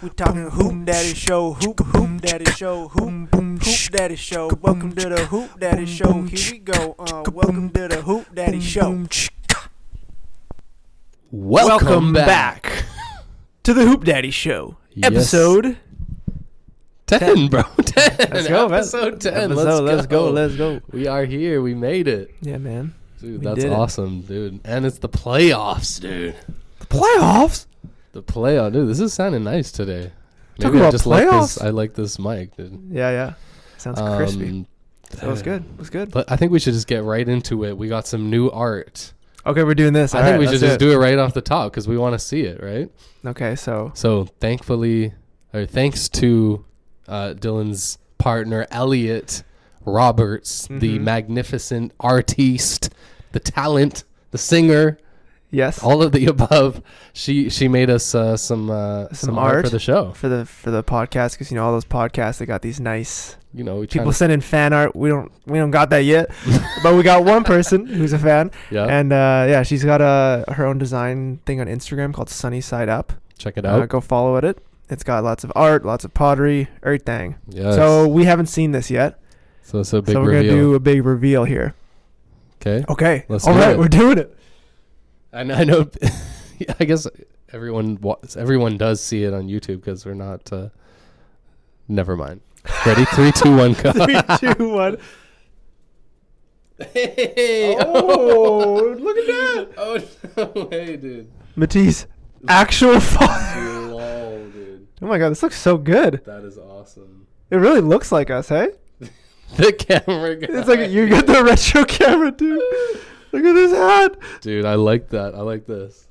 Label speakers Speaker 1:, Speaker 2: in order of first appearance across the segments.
Speaker 1: We talking HOOPDADDY Show, HOOPDADDY Show, HOOPDADDY Show. Welcome to the HOOPDADDY Show. Here we go. Welcome to the HOOPDADDY Show.
Speaker 2: Welcome back
Speaker 1: to the HOOPDADDY Show, episode
Speaker 2: 10, bro. 10.
Speaker 1: Let's go, man.
Speaker 2: Episode 10.
Speaker 1: Let's go.
Speaker 2: We are here. We made it.
Speaker 1: Yeah, man.
Speaker 2: Dude, that's awesome, dude. And it's the playoffs, dude.
Speaker 1: The playoffs?
Speaker 2: The playoff, dude. This is sounding nice today.
Speaker 1: Talk
Speaker 2: Maybe I
Speaker 1: about
Speaker 2: just
Speaker 1: playoffs?
Speaker 2: like this mic, dude.
Speaker 1: Yeah. Sounds crispy. That was good. It was good.
Speaker 2: But I think we should just get right into it. We got some new art.
Speaker 1: Okay, we're doing this.
Speaker 2: I think we should just do it right off the top because we want to see it, right?
Speaker 1: Okay, so
Speaker 2: thanks to Dylan's partner, Elliot Roberts, the magnificent artiste, the talent, the singer.
Speaker 1: Yes,
Speaker 2: all of the above. She made us some art for the show, for
Speaker 1: the podcast, because all those podcasts, they got these nice
Speaker 2: people
Speaker 1: send in fan art. We don't got that yet, but we got one person who's a fan. Yeah, and she's got her own design thing on Instagram called Sunny Side Up.
Speaker 2: Check it out.
Speaker 1: Go follow it. It's got lots of art, lots of pottery, everything.
Speaker 2: Yes.
Speaker 1: So we haven't seen this yet.
Speaker 2: So it's a big reveal.
Speaker 1: So we're gonna do a big reveal here.
Speaker 2: Okay.
Speaker 1: All right, we're doing it.
Speaker 2: I know. I guess everyone does see it on YouTube because we're not. Never mind. Ready? 3, 2, 1, go.
Speaker 1: 3, 2, 1.
Speaker 2: Hey!
Speaker 1: Oh, look at that!
Speaker 2: Oh no way, dude.
Speaker 1: Matisse, actual fire.
Speaker 2: Lol, dude.
Speaker 1: Oh my god, this looks so good.
Speaker 2: That is awesome.
Speaker 1: It really looks like us, hey?
Speaker 2: The camera guy.
Speaker 1: It's like you got the retro camera, dude. Look at this hat.
Speaker 2: Dude, I like that. I like this.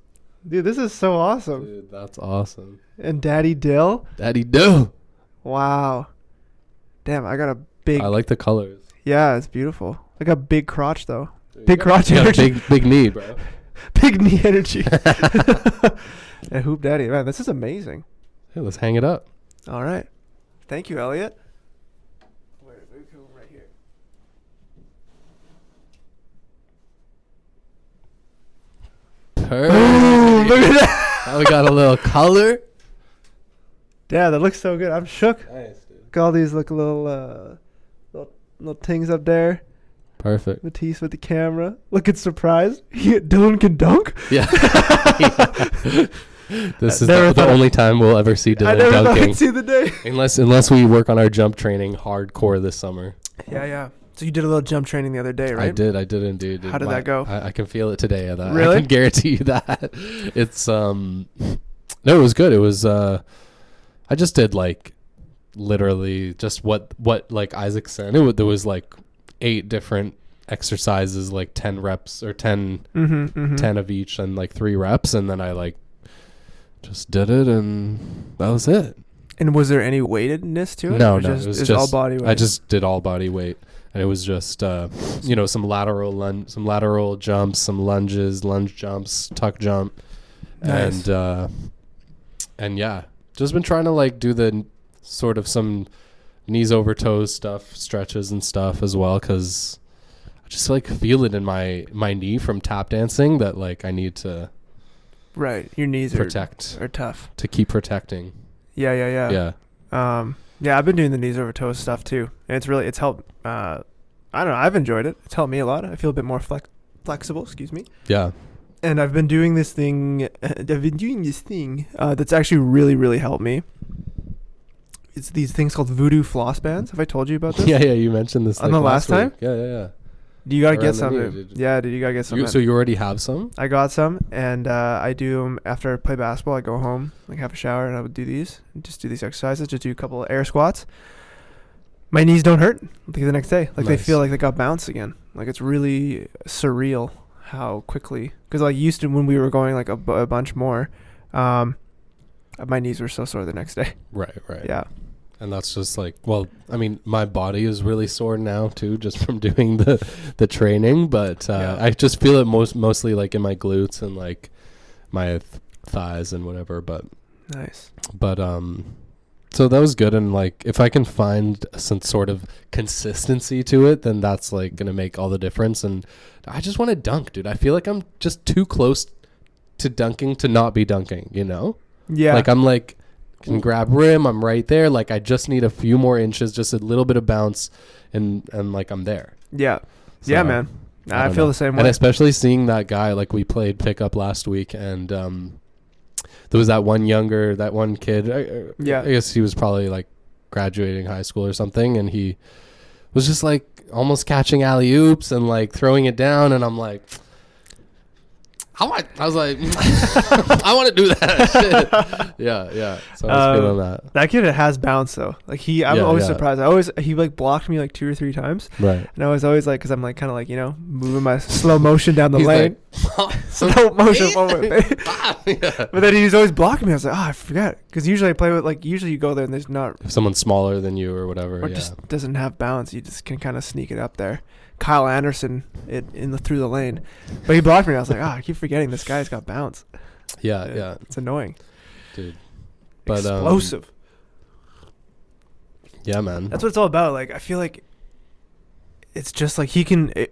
Speaker 1: Dude, this is so awesome.
Speaker 2: Dude, that's awesome.
Speaker 1: And Daddy Dill.
Speaker 2: Daddy Dill.
Speaker 1: Wow. Damn, I got a big... I
Speaker 2: like the colors.
Speaker 1: Yeah, it's beautiful. I got big crotch, though. Dude, big crotch energy.
Speaker 2: Big knee, bro.
Speaker 1: Big knee energy. And Hoop Daddy. Man, this is amazing.
Speaker 2: Hey, let's hang it up.
Speaker 1: All right. Thank you, Elliot. Right here.
Speaker 2: Perfect.
Speaker 1: Boom, look at that.
Speaker 2: Now we got a little color.
Speaker 1: Yeah, that looks so good. I'm shook.
Speaker 2: Nice, dude.
Speaker 1: Got all these little things up there.
Speaker 2: Perfect.
Speaker 1: Matisse with the camera. Looking surprised. Dylan can dunk?
Speaker 2: Yeah. This is the only time we'll ever see Dylan dunking. I never thought I'd see the day. Unless we work on our jump training hardcore this summer.
Speaker 1: Yeah. So you did a little jump training the other day, right?
Speaker 2: I did indeed.
Speaker 1: How did that go?
Speaker 2: I can feel it today.
Speaker 1: Really?
Speaker 2: I can guarantee you that. It's no, it was good. It was I just did literally just what like Isaac said. There was 8 different exercises, 10 reps or 10 of each, and 3 reps, and then I just did it, and that was it.
Speaker 1: And was there any weightedness to it?
Speaker 2: No, it was just
Speaker 1: all body weight.
Speaker 2: I just did all body weight, and it was just some lateral jumps, some lunge jumps, tuck jump, nice. and yeah, just been trying to do the sort of some knees over toes stuff, stretches and stuff as well, because I just feel it in my knee from tap dancing that I need to.
Speaker 1: Right, your knees are tough
Speaker 2: to keep protecting.
Speaker 1: Yeah. I've been doing the knees over toes stuff too, and it's helped. I don't know, I've enjoyed it. It's helped me a lot. I feel a bit more flexible. Excuse me.
Speaker 2: Yeah. And
Speaker 1: I've been doing this thing. That's actually really, really helped me. It's these things called voodoo floss bands. Have I told you about this?
Speaker 2: Yeah. You mentioned this
Speaker 1: on the last time.
Speaker 2: Yeah.
Speaker 1: You gotta get some. Yeah, dude, you gotta get some.
Speaker 2: So you already have some?
Speaker 1: I got some, and I do them after I play basketball. I go home, have a shower, and I would do these. Just do these exercises. Just do a couple of air squats. My knees don't hurt the next day. Nice. They feel like they got bounced again. It's really surreal how quickly. Because used to when we were going a bunch more, my knees were so sore the next day.
Speaker 2: Right.
Speaker 1: Yeah.
Speaker 2: And that's just my body is really sore now too, just from doing the training. But I just feel it mostly in my glutes and my thighs and whatever. But
Speaker 1: nice.
Speaker 2: But so that was good. And if I can find some sort of consistency to it, then that's gonna make all the difference. And I just want to dunk, dude. I feel like I'm just too close to dunking to not be dunking.
Speaker 1: Yeah.
Speaker 2: I'm can grab rim. I'm right there. Like, I just need a few more inches, just a little bit of bounce, and like, I'm there.
Speaker 1: Yeah.
Speaker 2: So,
Speaker 1: yeah, man. I feel the same way.
Speaker 2: And especially seeing that guy, like, we played pickup last week, and there was that one kid. I guess he was probably, like, graduating high school or something, and he was just, like, almost catching alley-oops and, like, throwing it down, and I'm like... I was like, I want to do that shit. Yeah. So I was good on that.
Speaker 1: That kid has bounce though. Like I'm always surprised. He like blocked me like 2 or 3 times.
Speaker 2: Right.
Speaker 1: And I was always like, because I'm like kind of like moving my slow motion down the lane. Like, slow motion forward. But then he was always blocking me. I was like, I forget. Because usually I play with usually you go there and there's not.
Speaker 2: If someone's smaller than you or whatever.
Speaker 1: Or just doesn't have bounce. You just can kind of sneak it up there. Kyle Anderson through the lane, but he blocked me. I was like, I keep forgetting this guy's got bounce.
Speaker 2: Yeah.
Speaker 1: It's annoying,
Speaker 2: dude. But
Speaker 1: explosive.
Speaker 2: Yeah, man.
Speaker 1: That's what it's all about. Like, I feel like it's just like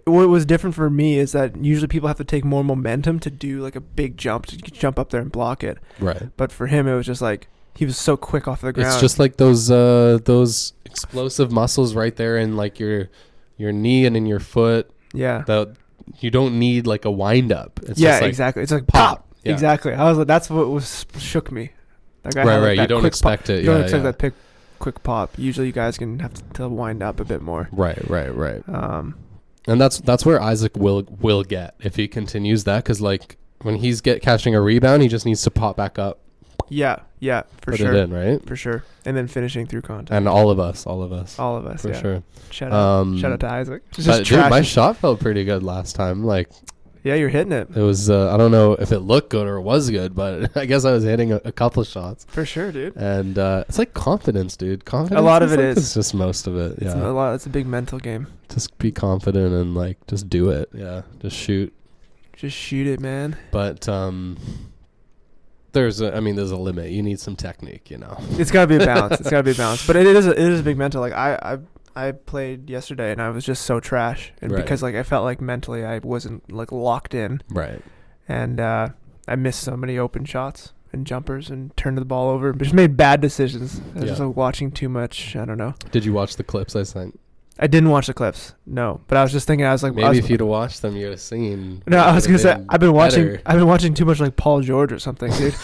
Speaker 1: what was different for me is that usually people have to take more momentum to do like a big jump to jump up there and block it.
Speaker 2: Right.
Speaker 1: But for him, it was just like he was so quick off the ground.
Speaker 2: It's just like those explosive muscles right there in like your knee and in your foot.
Speaker 1: Yeah.
Speaker 2: That you don't need like a wind up. It's
Speaker 1: yeah,
Speaker 2: just like
Speaker 1: exactly. It's like pop.
Speaker 2: Yeah.
Speaker 1: Exactly. I was like, that's what shook me. Like I
Speaker 2: right. You don't expect it.
Speaker 1: You don't expect that quick pop. Usually, you guys can have to wind up a bit more.
Speaker 2: Right. And that's where Isaac will get if he continues that, because like when he's catching a rebound, he just needs to pop back up.
Speaker 1: Yeah, for
Speaker 2: Put
Speaker 1: sure.
Speaker 2: it in, right?
Speaker 1: For sure. And then finishing through contact.
Speaker 2: And all of us.
Speaker 1: For
Speaker 2: sure.
Speaker 1: Shout out to Isaac.
Speaker 2: But dude, my shot felt pretty good last time. Like,
Speaker 1: yeah, you're hitting it.
Speaker 2: It was, I don't know if it looked good or it was good, but I guess I was hitting a couple of shots.
Speaker 1: For sure, dude.
Speaker 2: And it's like confidence, dude. Confidence.
Speaker 1: A lot of it is.
Speaker 2: It's just most of it. Yeah.
Speaker 1: It's a big mental game.
Speaker 2: Just be confident and like just do it. Yeah. Just shoot.
Speaker 1: Just shoot it, man.
Speaker 2: But there's a limit. You need some technique,
Speaker 1: It's gotta be a balance. But it is a big mental. Like I played yesterday and I was just so trash, and because like I felt like mentally I wasn't like locked in.
Speaker 2: Right.
Speaker 1: And I missed so many open shots and jumpers and turned the ball over. Just made bad decisions. I was just like watching too much. I don't know.
Speaker 2: Did you watch the clips I sent?
Speaker 1: I didn't watch the clips, no. But I was just thinking, I was like,
Speaker 2: maybe if you'd have watched them, you'd have seen.
Speaker 1: No, I was gonna say I've been watching too much like Paul George or something, dude.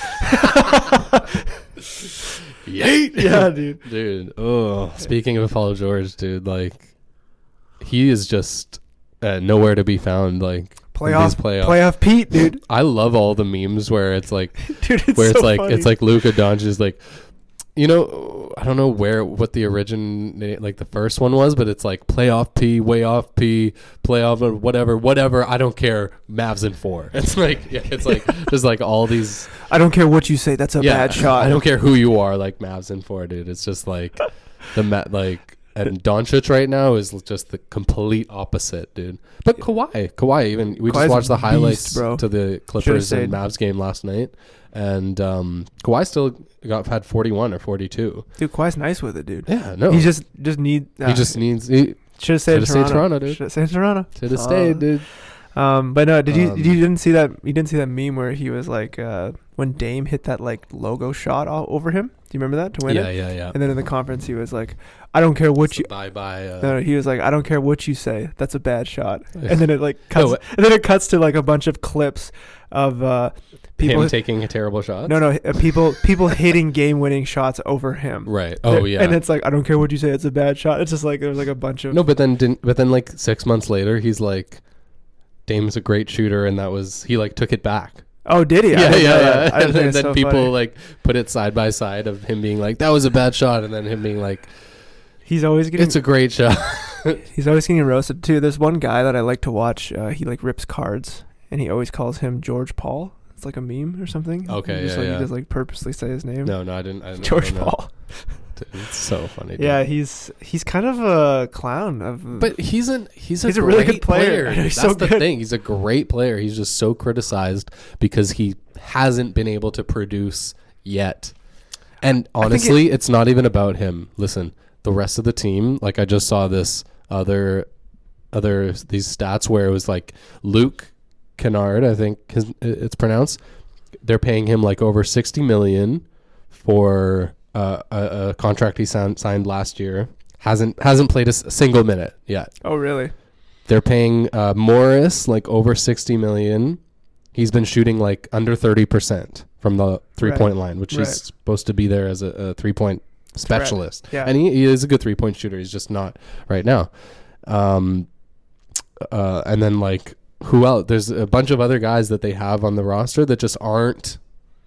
Speaker 1: Yeah, dude.
Speaker 2: Dude. Oh, speaking of Paul George, dude, like he is just nowhere to be found. Like
Speaker 1: playoff Pete, dude.
Speaker 2: I love all the memes where it's like,
Speaker 1: dude,
Speaker 2: funny. It's like Luka Doncic is like. I don't know what the like the first one was, but it's like playoff P, way off P, playoff whatever. I don't care. Mavs in 4. It's like just like all these.
Speaker 1: I don't care what you say. That's a bad shot.
Speaker 2: I don't care who you are. Like Mavs in 4, dude. It's just like and Doncic right now is just the complete opposite, dude. But Kawhi even we just watched the highlights to the Clippers and Mavs game last night. And Kawhi still had 41 or 42. Dude,
Speaker 1: Kawhi's nice with it, dude.
Speaker 2: Yeah, no.
Speaker 1: He just needs.
Speaker 2: He
Speaker 1: should have stayed in
Speaker 2: Toronto, dude.
Speaker 1: Should have stayed in Toronto.
Speaker 2: Should have stayed, dude.
Speaker 1: But no, you didn't see that? You didn't see that meme where he was like, when Dame hit that like logo shot over him. Do you remember that to win it?
Speaker 2: Yeah.
Speaker 1: And then in the conference, he was like, "I don't care what you."
Speaker 2: Bye.
Speaker 1: No, he was like, "I don't care what you say. That's a bad shot." And then it like cuts. And then it cuts to like a bunch of clips of people
Speaker 2: taking a terrible shot.
Speaker 1: No, people hitting game-winning shots over him.
Speaker 2: Right. Oh yeah.
Speaker 1: And it's like, I don't care what you say. It's a bad shot. It's just like there's like a bunch of.
Speaker 2: No, but then like 6 months later, he's like, Dame's a great shooter, and he like took it back.
Speaker 1: Oh, did he?
Speaker 2: Yeah. And then people funny. Like put it side by side of him being like, that was a bad shot, and then him being like,
Speaker 1: he's always getting.
Speaker 2: It's a great shot.
Speaker 1: He's always getting roasted too. There's one guy that I like to watch. He like rips cards, and he always calls him George Paul. It's like a meme or something.
Speaker 2: Okay,
Speaker 1: he just like purposely say his name.
Speaker 2: No, I didn't.
Speaker 1: George Paul.
Speaker 2: Dude, it's so funny. Dude.
Speaker 1: Yeah, he's kind of a clown.
Speaker 2: But he's a
Speaker 1: really good player.
Speaker 2: That's
Speaker 1: so
Speaker 2: the thing. He's a great player. He's just so criticized because he hasn't been able to produce yet. And honestly, it's not even about him. Listen, the rest of the team, like I just saw this these stats where it was like Luke Kennard, I think it's pronounced. They're paying him like over $60 million for contract he signed last year. Hasn't played a single minute yet.
Speaker 1: Oh, really?
Speaker 2: They're paying Morris like over $60 million. He's been shooting like under 30% from the 3-point line, which he's supposed to be there as a 3-point specialist.
Speaker 1: Yeah.
Speaker 2: And he is a good 3-point shooter. He's just not right now. And then like who else? There's a bunch of other guys that they have on the roster that just aren't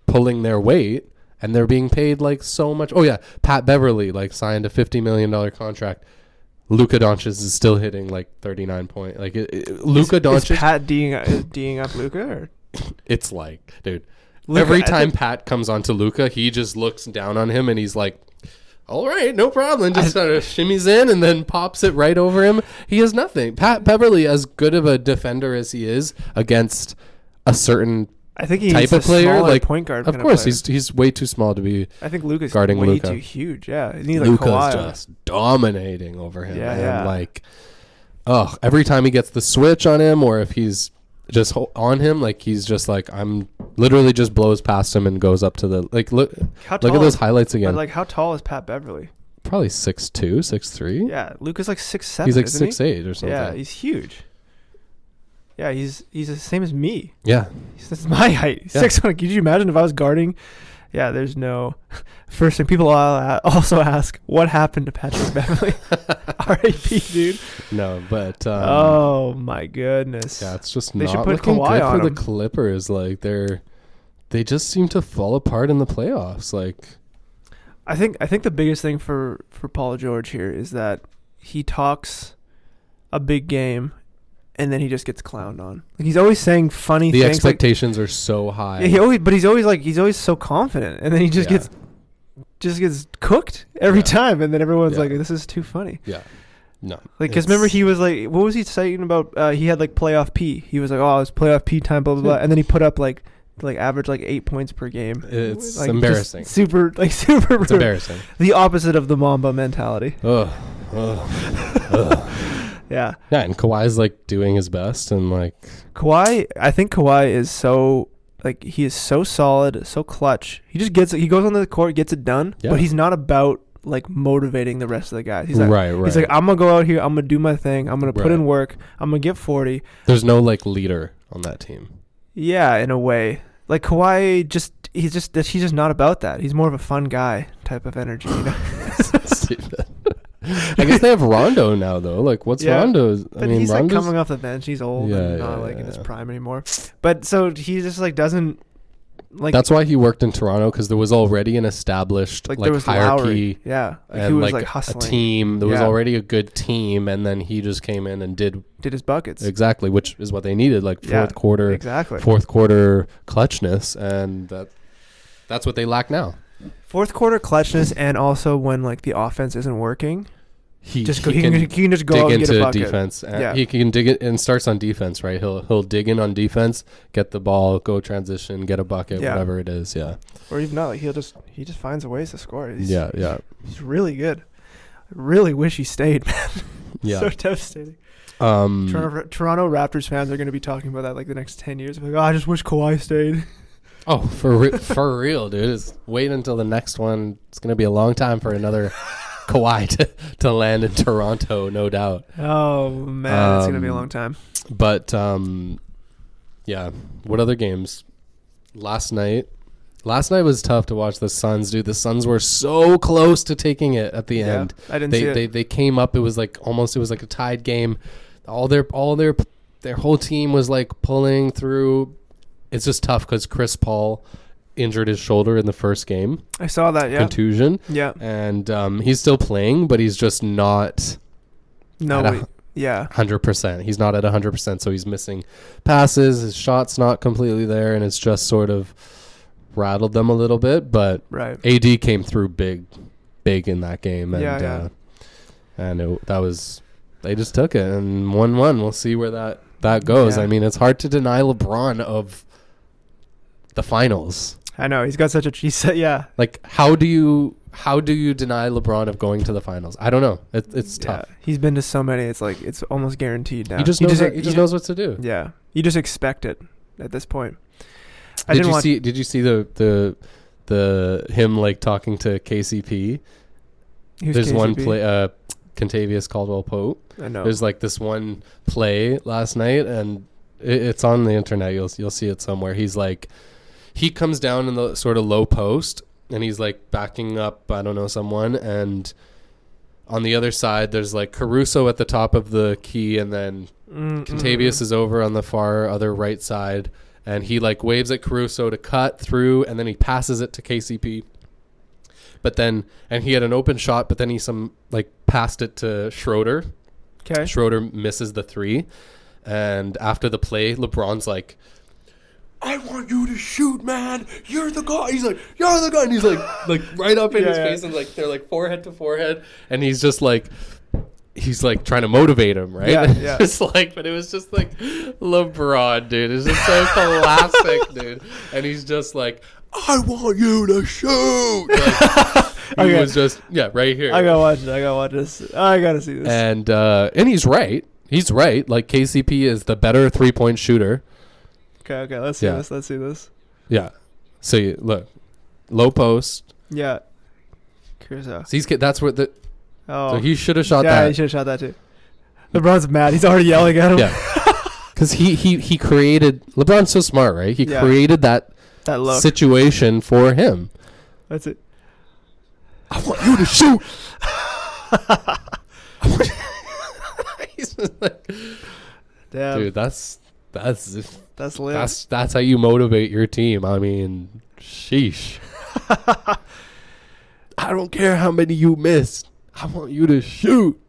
Speaker 2: pulling their weight, and they're being paid like so much. Oh yeah, Pat Beverly like signed a $50 million contract. Luka Doncic is still hitting like 39 point. Like Luka Doncic.
Speaker 1: Is Pat D'ing up Luka? Or?
Speaker 2: It's like, dude,
Speaker 1: Luka,
Speaker 2: every time Pat comes onto Luka, he just looks down on him and he's like, all right, no problem. Just sort of shimmies in and then pops it right over him. He has nothing. Pat Beverly, as good of a defender as he is against a certain
Speaker 1: I think he's
Speaker 2: type of player, like
Speaker 1: point guard.
Speaker 2: Of course, he's way too small to be.
Speaker 1: I think Luka's
Speaker 2: guarding
Speaker 1: way
Speaker 2: Luka.
Speaker 1: too huge. Yeah, like
Speaker 2: Luka's just dominating over him.
Speaker 1: Yeah,
Speaker 2: and like, every time he gets the switch on him, or if he's just on him, like he's just like I'm literally just blows past him and goes up to the like look at those highlights again.
Speaker 1: But like, how tall is Pat Beverly?
Speaker 2: Probably 6'2", 6'3".
Speaker 1: Yeah, Luka's like 6'7".
Speaker 2: He's like 6'8" or something.
Speaker 1: Yeah, he's huge. Yeah, he's the same as me.
Speaker 2: Yeah.
Speaker 1: That's my height.
Speaker 2: Yeah.
Speaker 1: 6'1". Could you imagine if I was guarding? Yeah, there's no... First thing, people also ask, what happened to Patrick Beverly? R.I.P., dude.
Speaker 2: No, but...
Speaker 1: oh, my goodness.
Speaker 2: Yeah, it's just
Speaker 1: they
Speaker 2: not looking good for the Clippers. Like, they just seem to fall apart in the playoffs. Like...
Speaker 1: I think the biggest thing for Paul George here is that he talks a big game and then he just gets clowned on. Like he's always saying funny things.
Speaker 2: The expectations are so high.
Speaker 1: Yeah, he's always so confident, and then he just gets cooked every time, and then everyone's like, "This is too funny."
Speaker 2: Yeah, no.
Speaker 1: Like, because remember he was like, what was he saying about? He had like playoff P. He was like, "Oh, it's playoff P time," blah blah blah, and then he put up like average like 8 points per game.
Speaker 2: It's
Speaker 1: like,
Speaker 2: embarrassing.
Speaker 1: Super. It's embarrassing. The opposite of the Mamba mentality. Yeah.
Speaker 2: Yeah, and Kawhi's like doing his best, and like
Speaker 1: I think Kawhi is so like he is so solid, so clutch. He just he goes on the court, gets it done, but he's not about like motivating the rest of the guys. He's like,
Speaker 2: right.
Speaker 1: He's like, I'm gonna go out here, I'm gonna do my thing, I'm gonna put in work, I'm gonna get 40.
Speaker 2: There's no like leader on that team.
Speaker 1: Yeah, in a way. Like Kawhi he's just not about that. He's more of a fun guy type of energy, you know?
Speaker 2: I guess they have Rondo now, though. Like, what's Rondo?
Speaker 1: But he's like coming off the bench. He's old and not like in his prime anymore. But so he just like doesn't like.
Speaker 2: That's why he worked in Toronto, because there was already an established like
Speaker 1: there was
Speaker 2: hierarchy.
Speaker 1: Lowry. Yeah,
Speaker 2: and
Speaker 1: he was like hustling.
Speaker 2: A team. There was already a good team, and then he just came in and did
Speaker 1: his buckets
Speaker 2: exactly, which is what they needed. Like fourth quarter clutchess, and that's what they lack now.
Speaker 1: Fourth quarter clutchness, and also when like the offense isn't working, he can just go out and get a bucket.
Speaker 2: Defense. He can dig it and starts on defense, right? He'll dig in on defense, get the ball, go transition, get a bucket, whatever it is. Yeah. Or
Speaker 1: even not, like he just finds ways to score. He's really good. I really wish he stayed, man.
Speaker 2: Yeah.
Speaker 1: So devastating. Toronto Raptors fans are going to be talking about that like the next 10 years. Like, I just wish Kawhi stayed.
Speaker 2: Oh, for real, dude. Just wait until the next one. It's going to be a long time for another Kawhi to land in Toronto, no doubt.
Speaker 1: Oh, man. It's going to be a long time.
Speaker 2: But, yeah. What other games? Last night was tough to watch the Suns, dude. The Suns were so close to taking it at the end.
Speaker 1: I didn't see it.
Speaker 2: They came up. It was like a tied game. All their whole team was like pulling through. It's just tough because Chris Paul injured his shoulder in the first game.
Speaker 1: I saw that, yeah.
Speaker 2: Contusion.
Speaker 1: Yeah.
Speaker 2: And he's still playing, but he's just not at 100%. He's not at 100%, so he's missing passes. His shot's not completely there, and it's just sort of rattled them a little bit. But AD came through big in that game. And, they just took it and 1-1. We'll see where that goes.
Speaker 1: Yeah.
Speaker 2: I mean, it's hard to deny LeBron of the finals.
Speaker 1: I know he's got such a. He said, yeah.
Speaker 2: Like, how do you deny LeBron of going to the finals? I don't know. It's tough.
Speaker 1: He's been to so many. It's like it's almost guaranteed now.
Speaker 2: He just knows what to do.
Speaker 1: Yeah, you just expect it at this point.
Speaker 2: Did you see the him like talking to KCP
Speaker 1: Who's
Speaker 2: there's one
Speaker 1: KCP?
Speaker 2: play. Contavious Caldwell-Pope.
Speaker 1: I know.
Speaker 2: There's like this one play last night, and it's on the internet. You'll see it somewhere. He's like, he comes down in the sort of low post, and he's like backing up, I don't know, someone, and on the other side there's like Caruso at the top of the key, and then Contavious is over on the far other right side, and he like waves at Caruso to cut through, and then he passes it to KCP. But then, and he had an open shot, but then he passed it to Schroeder.
Speaker 1: Okay.
Speaker 2: Schroeder misses the 3. And after the play, LeBron's like, I want you to shoot, man. You're the guy. He's like, you're the guy. And he's like right up in his face, and like they're like forehead to forehead. And he's just like, he's like trying to motivate him, right?
Speaker 1: Yeah.
Speaker 2: Just like, but it was just like LeBron, dude. It's just so classic, dude. And he's just like, I want you to shoot. Like, he was just right here.
Speaker 1: I gotta watch it. I gotta watch this. I gotta see this.
Speaker 2: And he's right. He's right. Like, KCP is the better 3-point shooter.
Speaker 1: Okay. Let's see this. Let's see this.
Speaker 2: Yeah. So you look, low post.
Speaker 1: Yeah. Caruso.
Speaker 2: So that's where the.
Speaker 1: Oh.
Speaker 2: So he should have shot that.
Speaker 1: Yeah, he should have shot that too. LeBron's mad. He's already yelling at him.
Speaker 2: Yeah. Because he created. LeBron's so smart, right? He created that
Speaker 1: look.
Speaker 2: situation for him.
Speaker 1: That's it.
Speaker 2: I want you to shoot. He's just like,
Speaker 1: damn,
Speaker 2: dude, that's
Speaker 1: lit.
Speaker 2: That's how you motivate your team. I mean, sheesh. I don't care how many you missed. I want you to shoot.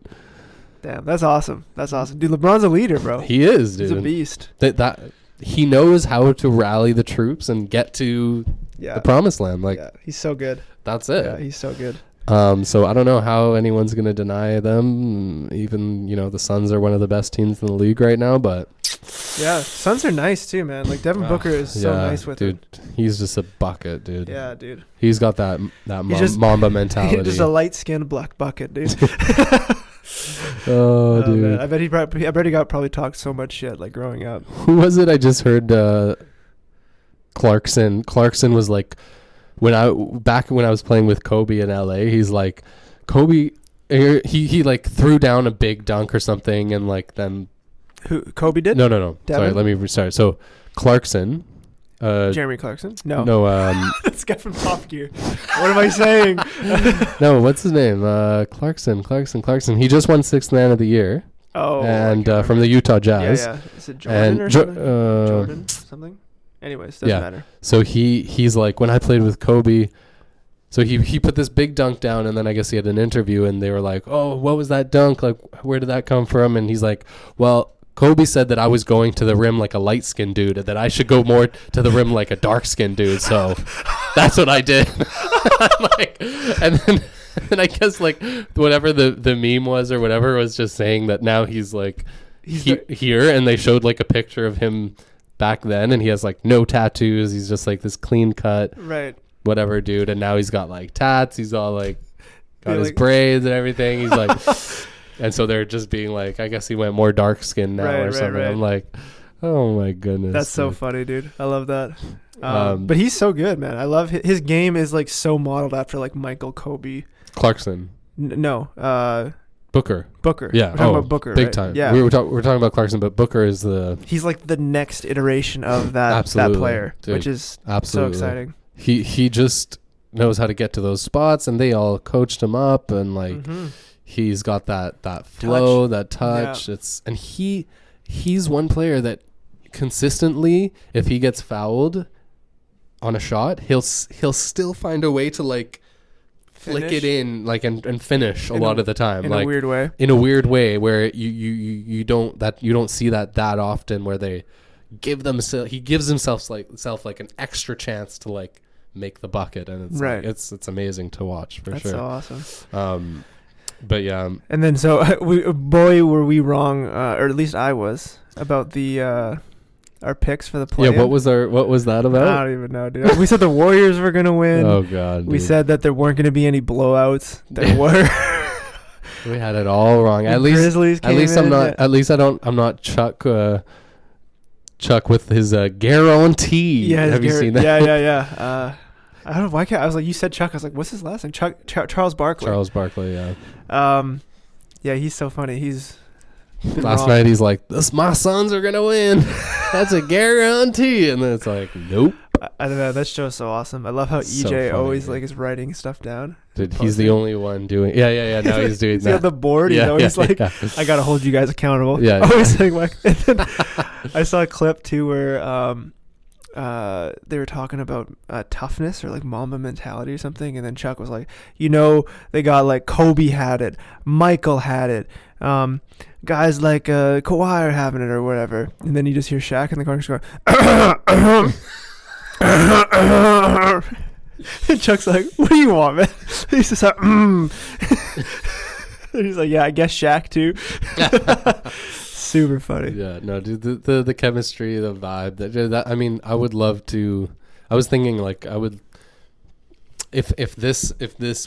Speaker 1: Damn, that's awesome. That's awesome, dude. LeBron's a leader, bro.
Speaker 2: He is, dude.
Speaker 1: He's a beast.
Speaker 2: That he knows how to rally the troops and get to the promised land. Like,
Speaker 1: he's so good.
Speaker 2: That's it.
Speaker 1: Yeah, he's so good.
Speaker 2: So I don't know how anyone's going to deny them. Even, the Suns are one of the best teams in the league right now, but
Speaker 1: yeah, Suns are nice too, man. Like, Devin Booker is so nice with
Speaker 2: dude. He's just a bucket, dude.
Speaker 1: Yeah, dude.
Speaker 2: He's got that Mamba mentality.
Speaker 1: Just a light-skinned black bucket, dude.
Speaker 2: Oh, dude. Man.
Speaker 1: I bet he probably talked so much shit like growing up.
Speaker 2: Who was it? I just heard Clarkson. Clarkson was like, when I was playing with Kobe in LA, he's like, Kobe, he like threw down a big dunk or something, and like then.
Speaker 1: Who, Kobe did?
Speaker 2: No.
Speaker 1: Devin?
Speaker 2: Sorry, let me restart. So Clarkson.
Speaker 1: Jeremy Clarkson? No. This guy from Top Gear. What am I saying?
Speaker 2: No, what's his name? Clarkson. He just won 6th Man of the Year.
Speaker 1: Oh.
Speaker 2: And from the Utah Jazz.
Speaker 1: Yeah. Is it Jordan or something? Jordan something? Anyways, doesn't matter.
Speaker 2: So he's like, when I played with Kobe, so he put this big dunk down, and then I guess he had an interview, and they were like, oh, what was that dunk? Like, where did that come from? And he's like, well, Kobe said that I was going to the rim like a light-skinned dude, and that I should go more to the rim like a dark-skinned dude. So that's what I did. Like, and then I guess like whatever the meme was or whatever was just saying that now he's like here, and they showed like a picture of him back then, and he has like no tattoos. He's just like this clean cut,
Speaker 1: right?
Speaker 2: Whatever, dude. And now he's got like tats. He's all like got his braids and everything. He's like. And so they're just being like, I guess he went more dark skinned now or something. Right. I'm like, oh my goodness.
Speaker 1: That's so funny, dude. I love that. But he's so good, man. I love his game is like so modeled after like Michael, Kobe.
Speaker 2: Clarkson.
Speaker 1: No.
Speaker 2: Booker.
Speaker 1: Yeah. We're talking about Booker.
Speaker 2: Big
Speaker 1: right?
Speaker 2: time.
Speaker 1: Yeah.
Speaker 2: We're talking about Clarkson, but Booker is
Speaker 1: he's like the next iteration of that player, dude, which is so exciting.
Speaker 2: He just knows how to get to those spots, and they all coached him up, and like. Mm-hmm. He's got that flow, that touch. Yeah. And he's one player that consistently, if he gets fouled on a shot, he'll still find a way to like flick it in like and finish a lot of the time.
Speaker 1: In
Speaker 2: like,
Speaker 1: a weird way.
Speaker 2: In a weird way where you don't see that often, where he gives himself like an extra chance to like make the bucket, and it's
Speaker 1: right.
Speaker 2: Like, it's amazing to watch for
Speaker 1: That's
Speaker 2: sure.
Speaker 1: That's so awesome.
Speaker 2: But yeah,
Speaker 1: and then so were we wrong, or at least I was, about the our picks for the play.
Speaker 2: Yeah, what was that about?
Speaker 1: I don't even know, dude. We said the Warriors were gonna win.
Speaker 2: Oh god,
Speaker 1: we said that there weren't gonna be any blowouts. There were.
Speaker 2: We had it all wrong. At least I'm not Chuck with his guarantee.
Speaker 1: Yeah,
Speaker 2: have you seen that?
Speaker 1: Yeah. I don't know why can't I was like, you said Chuck. I was like, what's his last name? Charles Barkley.
Speaker 2: Charles Barkley, yeah.
Speaker 1: Yeah, he's so funny. He's
Speaker 2: last night he's like, my Suns are gonna win. That's a guarantee. And then it's like, nope.
Speaker 1: I don't know. That show's so awesome. I love how
Speaker 2: So
Speaker 1: EJ
Speaker 2: funny,
Speaker 1: always
Speaker 2: dude.
Speaker 1: like is writing stuff down.
Speaker 2: Dude, he's the only one doing. Yeah. Now he's doing
Speaker 1: He's on
Speaker 2: that.
Speaker 1: the board. He's always like, I gotta hold you guys accountable.
Speaker 2: Yeah.
Speaker 1: Always saying like. And then I saw a clip too where they were talking about toughness or like Mamba mentality or something, and then Chuck was like, they got like Kobe had it, Michael had it, guys like Kawhi are having it or whatever, and then you just hear Shaq in the corner going. And Chuck's like, what do you want, man? He's just like, And he's like, yeah, I guess Shaq too. Super funny.
Speaker 2: Yeah, no, dude, the chemistry, the vibe, that I mean, I would love to. I was thinking like I would, if this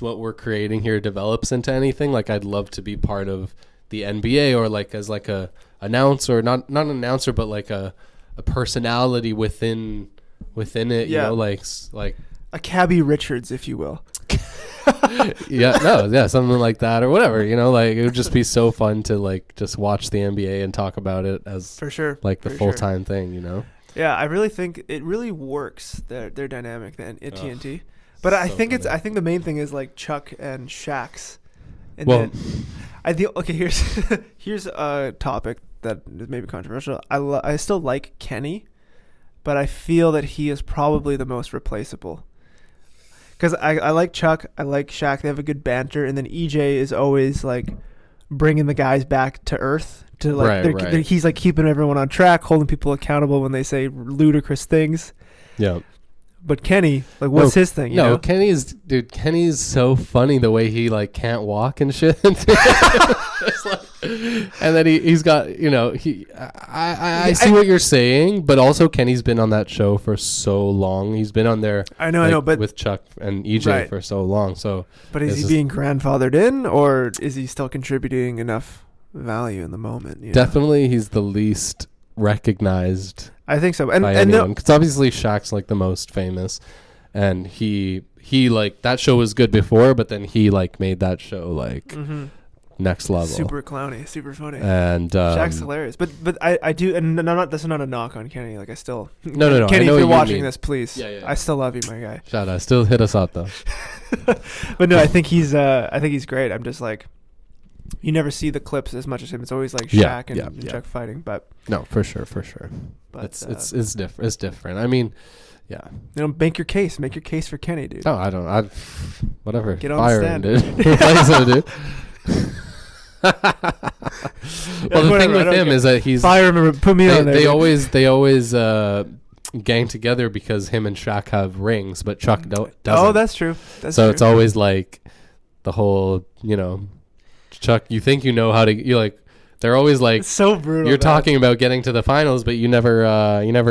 Speaker 2: what we're creating here develops into anything, like I'd love to be part of the NBA or like as like a announcer, not an announcer, but like a personality within it.
Speaker 1: Yeah.
Speaker 2: Like
Speaker 1: a Cabby Richards, if you will.
Speaker 2: Something like that or whatever, like it would just be so fun to like just watch the NBA and talk about it as
Speaker 1: for sure,
Speaker 2: like the full-time thing,
Speaker 1: Yeah, I really think it really works, their dynamic at TNT. But I think
Speaker 2: funny.
Speaker 1: I think the main thing is like Chuck and Shaq's. And
Speaker 2: well,
Speaker 1: here's a topic that is maybe controversial. I still like Kenny, but I feel that he is probably the most replaceable. Because I like Chuck, I like Shaq. They have a good banter, and then EJ is always like bringing the guys back to earth. To like,
Speaker 2: right.
Speaker 1: He's like keeping everyone on track, holding people accountable when they say ludicrous things.
Speaker 2: Yeah.
Speaker 1: But Kenny, like, what's his thing? You know?
Speaker 2: Kenny's so funny the way he like can't walk and shit. And then he's got, I see what you're saying, but also Kenny's been on that show for so long. He's been on there.
Speaker 1: I know, but
Speaker 2: with Chuck and EJ for so long. So,
Speaker 1: but is he being grandfathered in, or is he still contributing enough value in the moment?
Speaker 2: Definitely, he's the least recognized.
Speaker 1: I think so,
Speaker 2: and because obviously Shaq's like the most famous, and he like that show was good before, but then he like made that show like next level,
Speaker 1: super clowny, super funny,
Speaker 2: and
Speaker 1: Shaq's hilarious. But I do, and that's not a knock on Kenny. Like I still
Speaker 2: no.
Speaker 1: Kenny,
Speaker 2: I know
Speaker 1: if you're watching
Speaker 2: mean.
Speaker 1: this, please,
Speaker 2: yeah.
Speaker 1: I still love you, my guy.
Speaker 2: Shout out, still hit us up though.
Speaker 1: But no, I think he's great. I'm just like. You never see the clips as much as him. It's always like Shaq and Chuck fighting, but
Speaker 2: no, for sure. But it's different. It's different. I mean, yeah.
Speaker 1: Make your case. Make your case for Kenny, dude.
Speaker 2: No, I don't. Whatever.
Speaker 1: Get on the stand,
Speaker 2: dude. Replace him, dude. Well, the thing with him is that he's
Speaker 1: fire him. Put me on there.
Speaker 2: They always gang together because him and Shaq have rings, but Chuck doesn't.
Speaker 1: Oh, that's true. That's
Speaker 2: so
Speaker 1: true.
Speaker 2: It's always like the whole, Chuck, you think you know how to, you like, they're always like,
Speaker 1: it's so brutal.
Speaker 2: You're talking about getting to the finals, but you never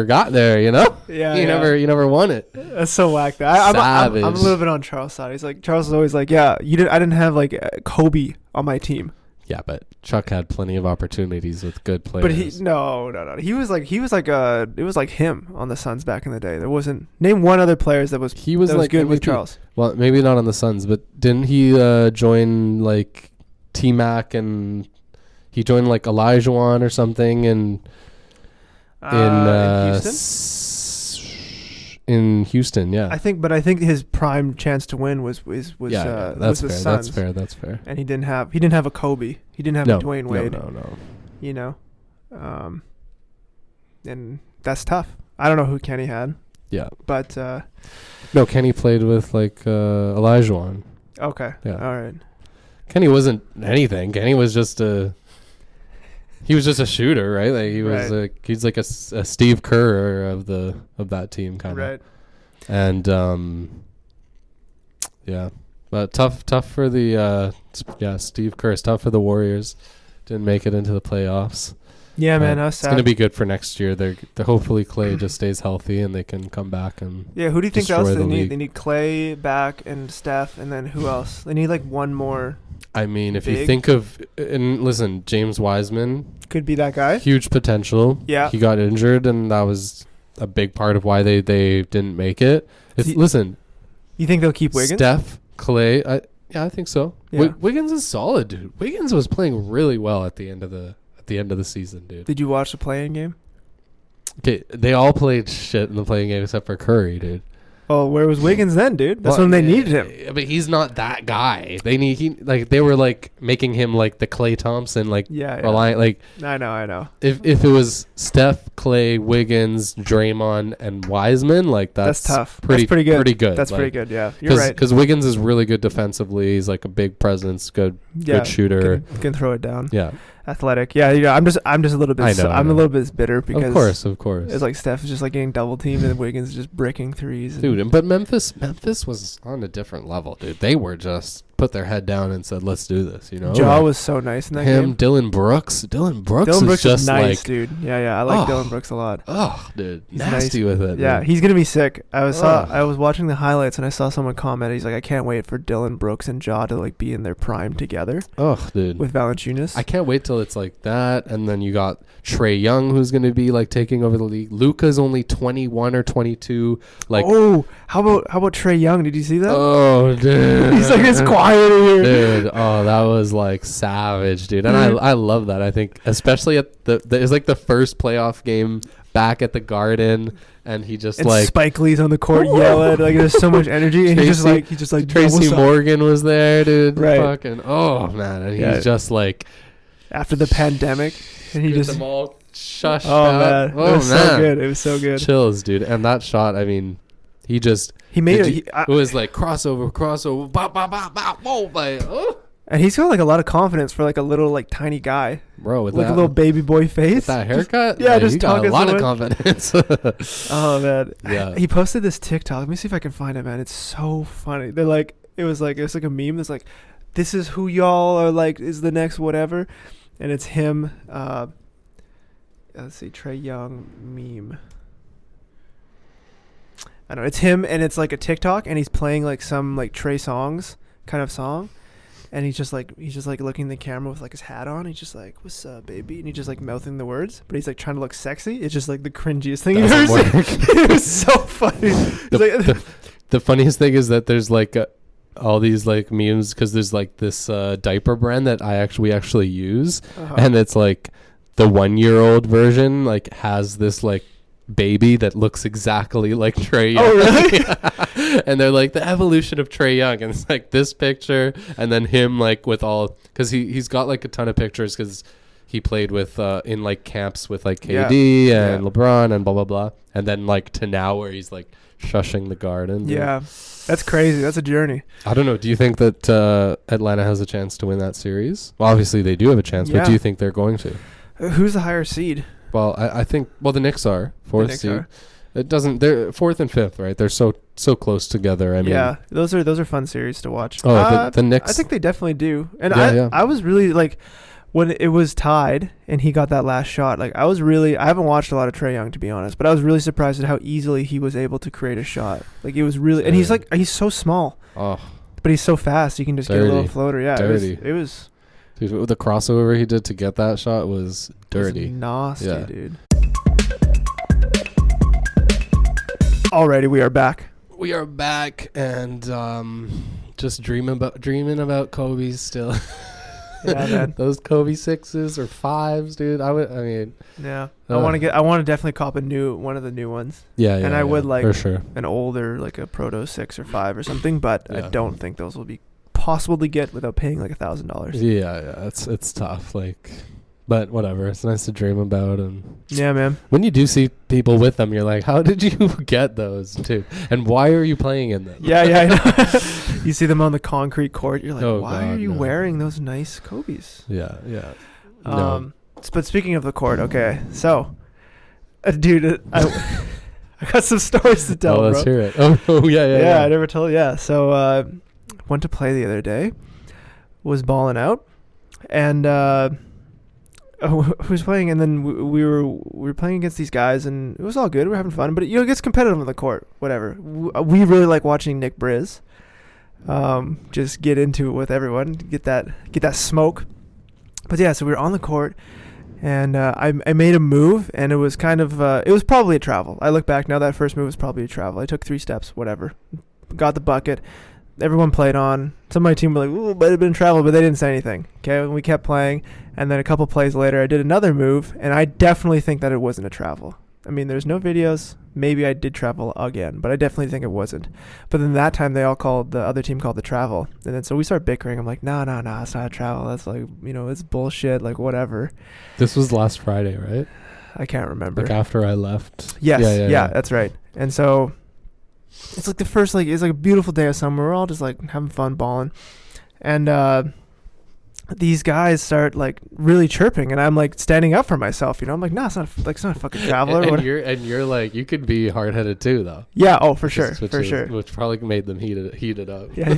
Speaker 2: got there,
Speaker 1: Yeah.
Speaker 2: You never won it.
Speaker 1: That's so whack. I'm a little bit on Charles' side. He's like, Charles is always like, yeah, I didn't have like Kobe on my team.
Speaker 2: Yeah, but Chuck had plenty of opportunities with good players.
Speaker 1: But no. He was like it was like him on the Suns back in the day. There wasn't name one other players that was good with Charles.
Speaker 2: Well, maybe not on the Suns, but didn't he join like T-Mac, and he joined like Olajuwon or something in Houston, yeah.
Speaker 1: I think his prime chance to win was the Suns.
Speaker 2: That's fair.
Speaker 1: And he didn't have a Kobe. He didn't have a Dwayne Wade.
Speaker 2: No.
Speaker 1: And that's tough. I don't know who Kenny had.
Speaker 2: Yeah.
Speaker 1: But
Speaker 2: no, Kenny played with like Olajuwon.
Speaker 1: Okay.
Speaker 2: Yeah.
Speaker 1: All right.
Speaker 2: Kenny wasn't anything. Kenny was just a shooter, right? Like he's like a Steve Kerr of that team kind of.
Speaker 1: Right.
Speaker 2: And yeah, but tough for the Steve Kerr. It's tough for the Warriors. Didn't make it into the playoffs.
Speaker 1: Yeah, man.
Speaker 2: It's going to be good for next year. They're hopefully Clay just stays healthy and they can come back and
Speaker 1: who do you think else they need?
Speaker 2: League.
Speaker 1: They need Clay back and Steph, and then who else? They need like one more.
Speaker 2: I mean, if you think of and listen, James Wiseman
Speaker 1: could be that guy.
Speaker 2: Huge potential.
Speaker 1: Yeah,
Speaker 2: he got injured, and that was a big part of why they didn't make it. Listen,
Speaker 1: You think they'll keep Wiggins?
Speaker 2: Steph, Clay. I think so.
Speaker 1: Yeah.
Speaker 2: Wiggins is solid, dude. Wiggins was playing really well at the end of the season, dude.
Speaker 1: Did you watch the play-in game?
Speaker 2: Okay, they all played shit in the playing game except for Curry, dude.
Speaker 1: Oh, where was Wiggins then, dude? That's when they needed him.
Speaker 2: But he's not that guy. They were like making him like the Klay Thompson, like reliant. Like
Speaker 1: I know.
Speaker 2: If it was Steph, Clay, Wiggins, Draymond, and Wiseman, like that's
Speaker 1: tough.
Speaker 2: Pretty good.
Speaker 1: That's
Speaker 2: like,
Speaker 1: pretty good. Yeah, you're right.
Speaker 2: Because Wiggins is really good defensively. He's like a big presence, good shooter.
Speaker 1: Can throw it down.
Speaker 2: Yeah.
Speaker 1: Athletic. Yeah. I'm just a little bit. I'm a little bit bitter because
Speaker 2: of course.
Speaker 1: It's like Steph is just like getting double teamed and Wiggins is just bricking threes.
Speaker 2: Dude, but Memphis was on a different level, dude. They were just put their head down and said, "Let's do this." You know,
Speaker 1: Ja was so nice in that game.
Speaker 2: Dylan Brooks is just
Speaker 1: nice,
Speaker 2: like,
Speaker 1: dude. Yeah. I like Dylan Brooks a lot.
Speaker 2: Oh, dude,
Speaker 1: He's
Speaker 2: nasty
Speaker 1: nice.
Speaker 2: with it.
Speaker 1: Yeah,
Speaker 2: dude.
Speaker 1: he's gonna be sick. I was watching the highlights and I saw someone comment. He's like, I can't wait for Dylan Brooks and Ja to like be in their prime together.
Speaker 2: Oh, dude,
Speaker 1: with Valanciunas.
Speaker 2: I can't wait till it's like that, and then you got Trae Young who's gonna be like taking over the league. Luka's only 21 or 22. Like,
Speaker 1: how about Trae Young? Did you see that?
Speaker 2: Oh, dude,
Speaker 1: he's like it's quiet here,
Speaker 2: dude. Oh, that was like savage, dude. And I love that. I think especially at it's like the first playoff game back at the Garden, and he just and like
Speaker 1: Spike Lee's on the court yelling like there's so much energy, and he just like
Speaker 2: Tracy Morgan was there, dude.
Speaker 1: Right.
Speaker 2: Fucking man, and he's just like
Speaker 1: after the pandemic, and he just
Speaker 2: them all shushed
Speaker 1: out. Man, it was so good. It was so good.
Speaker 2: Chills, dude. And that shot, I mean, he made it. It was like crossover, bop, bop, bop, bop, whoa, like, oh.
Speaker 1: And he's got like a lot of confidence for like a little like tiny guy,
Speaker 2: bro, with
Speaker 1: like a little baby boy face.
Speaker 2: With that haircut,
Speaker 1: just
Speaker 2: got a lot of confidence.
Speaker 1: Oh man,
Speaker 2: yeah.
Speaker 1: He posted this TikTok. Let me see if I can find it, man. It's so funny. They're like, it was like a meme that's like, this is who y'all are like is the next whatever, and it's him. Let's see, Trae Young meme. I don't know. It's him, and it's like a TikTok, and he's playing like some like Trey Songz kind of song. And he's just like looking in the camera with like his hat on. He's just like, "What's up, baby?" And he's just like mouthing the words, but he's like trying to look sexy. It's just like the cringiest thing you've ever seen. It was so funny.
Speaker 2: The funniest thing is that there's like all these like memes because there's like this diaper brand that we actually use, and it's like the 1-year-old version like has this like baby that looks exactly like Trae Young.
Speaker 1: Oh, really?
Speaker 2: And they're like the evolution of Trae Young, and it's like this picture and then him like with all because he's got like a ton of pictures because he played with in like camps with like KD and LeBron and blah blah blah, and then like to now where he's like shushing the Garden.
Speaker 1: Yeah, that's crazy. That's a journey.
Speaker 2: I don't know. Do you think that Atlanta has a chance to win that series? Well, obviously they do have a chance, but do you think they're going to?
Speaker 1: Who's the higher seed?
Speaker 2: Well, I think the Knicks are fourth seed. It doesn't. They're fourth and fifth, right? They're so close together. I mean,
Speaker 1: those are fun series to watch.
Speaker 2: Oh, the Knicks.
Speaker 1: I think they definitely do. And I was really like when it was tied and he got that last shot. Like I haven't watched a lot of Trae Young to be honest, but I was really surprised at how easily he was able to create a shot. Like it was really, and he's so small. Oh, but he's so fast. He can just get a little floater. Yeah, it was.
Speaker 2: Dude, the crossover he did to get that shot was dirty.
Speaker 1: It was nasty, dude. Alrighty, we are back.
Speaker 2: We are back and just dreaming about Kobe's still.
Speaker 1: Yeah, man.
Speaker 2: Those Kobe 6s or 5s, dude. I
Speaker 1: want to definitely cop one of the new ones.
Speaker 2: Yeah,
Speaker 1: and I would like
Speaker 2: for sure
Speaker 1: an older like a Proto 6 or 5 or something, but I don't think those will be possible to get without paying like $1,000.
Speaker 2: Yeah, it's tough. Like, but whatever. It's nice to dream about, and
Speaker 1: yeah, man.
Speaker 2: When you do see people with them, you're like, how did you get those too? And why are you playing in them?
Speaker 1: Yeah, I know. You see them on the concrete court, you're like, why are you wearing those nice Kobe's?
Speaker 2: Yeah.
Speaker 1: But speaking of the court, okay, so, dude, I got some stories to tell.
Speaker 2: Let's hear it. Oh, yeah.
Speaker 1: I never told. Yeah, so went to play the other day, was balling out, and who was playing, and then we were playing against these guys, and it was all good. We were having fun, but it gets competitive on the court. Whatever. We really like watching Nick Briz. Just get into it with everyone, get that smoke. But yeah, so we were on the court, and I made a move, and it was kind of it was probably a travel. I look back now, that first move was probably a travel. I took 3 steps, whatever. got the bucket. Everyone played on. Some of my team were like, ooh, might have been travel, but they didn't say anything. Okay, and we kept playing. And then a couple plays later, I did another move, and I definitely think that it wasn't a travel. I mean, there's no videos. Maybe I did travel again, but I definitely think it wasn't. But then that time, the other team called the travel. And then so we start bickering. I'm like, no, it's not a travel. That's like, it's bullshit, like whatever.
Speaker 2: This was last Friday, right?
Speaker 1: I can't remember.
Speaker 2: Like after I left.
Speaker 1: Yes, yeah, that's right. And so it's like the first, like, it's like a beautiful day of summer. We're all just like having fun balling. And these guys start like really chirping, and I'm like standing up for myself. I'm like, no, it's not a fucking traveler.
Speaker 2: and you're like, you could be hard headed too, though.
Speaker 1: Yeah. Oh, for sure.
Speaker 2: Which probably made them heated up.
Speaker 1: Yeah.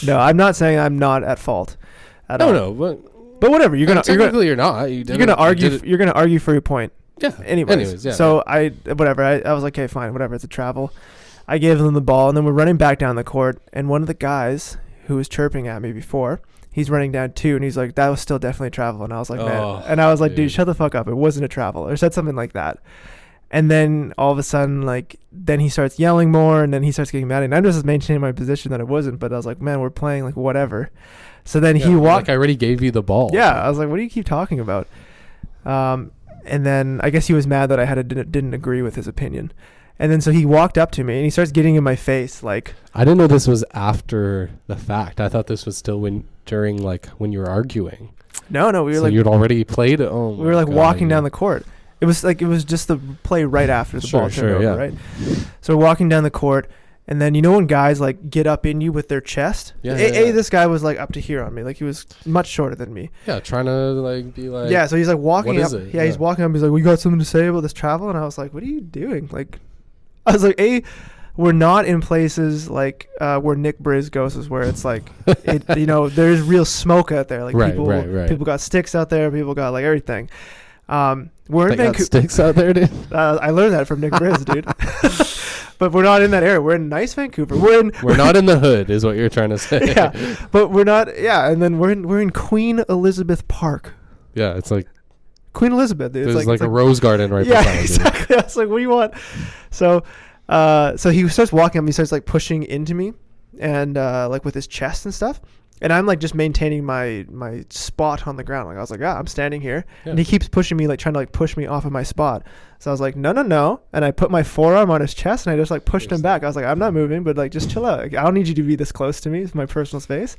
Speaker 1: No, I'm not saying I'm not at fault.
Speaker 2: No,
Speaker 1: but whatever. You're
Speaker 2: not. You're gonna
Speaker 1: argue. You're gonna argue for your point.
Speaker 2: Yeah.
Speaker 1: Anyways, yeah. So I was like, okay, fine, whatever. It's a travel. I gave them the ball, and then we're running back down the court, and one of the guys who was chirping at me before, he's running down too, and he's like, that was still definitely travel. And I was like, man. And I was like, dude, shut the fuck up. It wasn't a travel. Or said something like that. And then all of a sudden, like, then he starts yelling more, and then he starts getting mad. And I'm just maintaining my position that it wasn't. But I was like, man, we're playing, like, whatever. So then he walked.
Speaker 2: Like, I already gave you the ball.
Speaker 1: Yeah. I was like, what do you keep talking about? And then I guess he was mad that I didn't agree with his opinion. And then so he walked up to me, and he starts getting in my face, like.
Speaker 2: I didn't know this was after the fact. I thought this was still during when you were arguing.
Speaker 1: No, we were
Speaker 2: so
Speaker 1: like.
Speaker 2: You'd already played it. Oh,
Speaker 1: we were like walking down the court. It was just the play right after the ball turned over, right? So we're walking down the court, and then when guys like get up in you with their chest. This guy was like up to here on me, like he was much shorter than me.
Speaker 2: Yeah, trying to like be like.
Speaker 1: Yeah, so he's like walking up.
Speaker 2: It?
Speaker 1: Yeah, he's walking up. He's like, "We got something to say about this travel," and I was like, "What are you doing?" Like, I was like, we're not in places like where Nick Briz goes, is where it's like, there's real smoke out there. Like people got sticks out there. People got like everything. We're in Vancouver.
Speaker 2: Sticks out there, dude.
Speaker 1: I learned that from Nick Briz, dude. But we're not in that area. We're in nice Vancouver. We're
Speaker 2: not in the hood, is what you're trying to say.
Speaker 1: Yeah, but we're not. Yeah, and then we're in Queen Elizabeth Park.
Speaker 2: Yeah, it's like
Speaker 1: Queen Elizabeth, dude.
Speaker 2: There's like a rose garden right beside.
Speaker 1: Yeah, exactly. I was like, what do you want? So he starts walking up. He starts like pushing into me, and like with his chest and stuff. And I'm like just maintaining my spot on the ground. Like I was like, I'm standing here, and he keeps pushing me, like trying to like push me off of my spot. So I was like, no, and I put my forearm on his chest, and I just like pushed him back. I was like, I'm not moving, but like just chill out. Like, I don't need you to be this close to me. It's my personal space.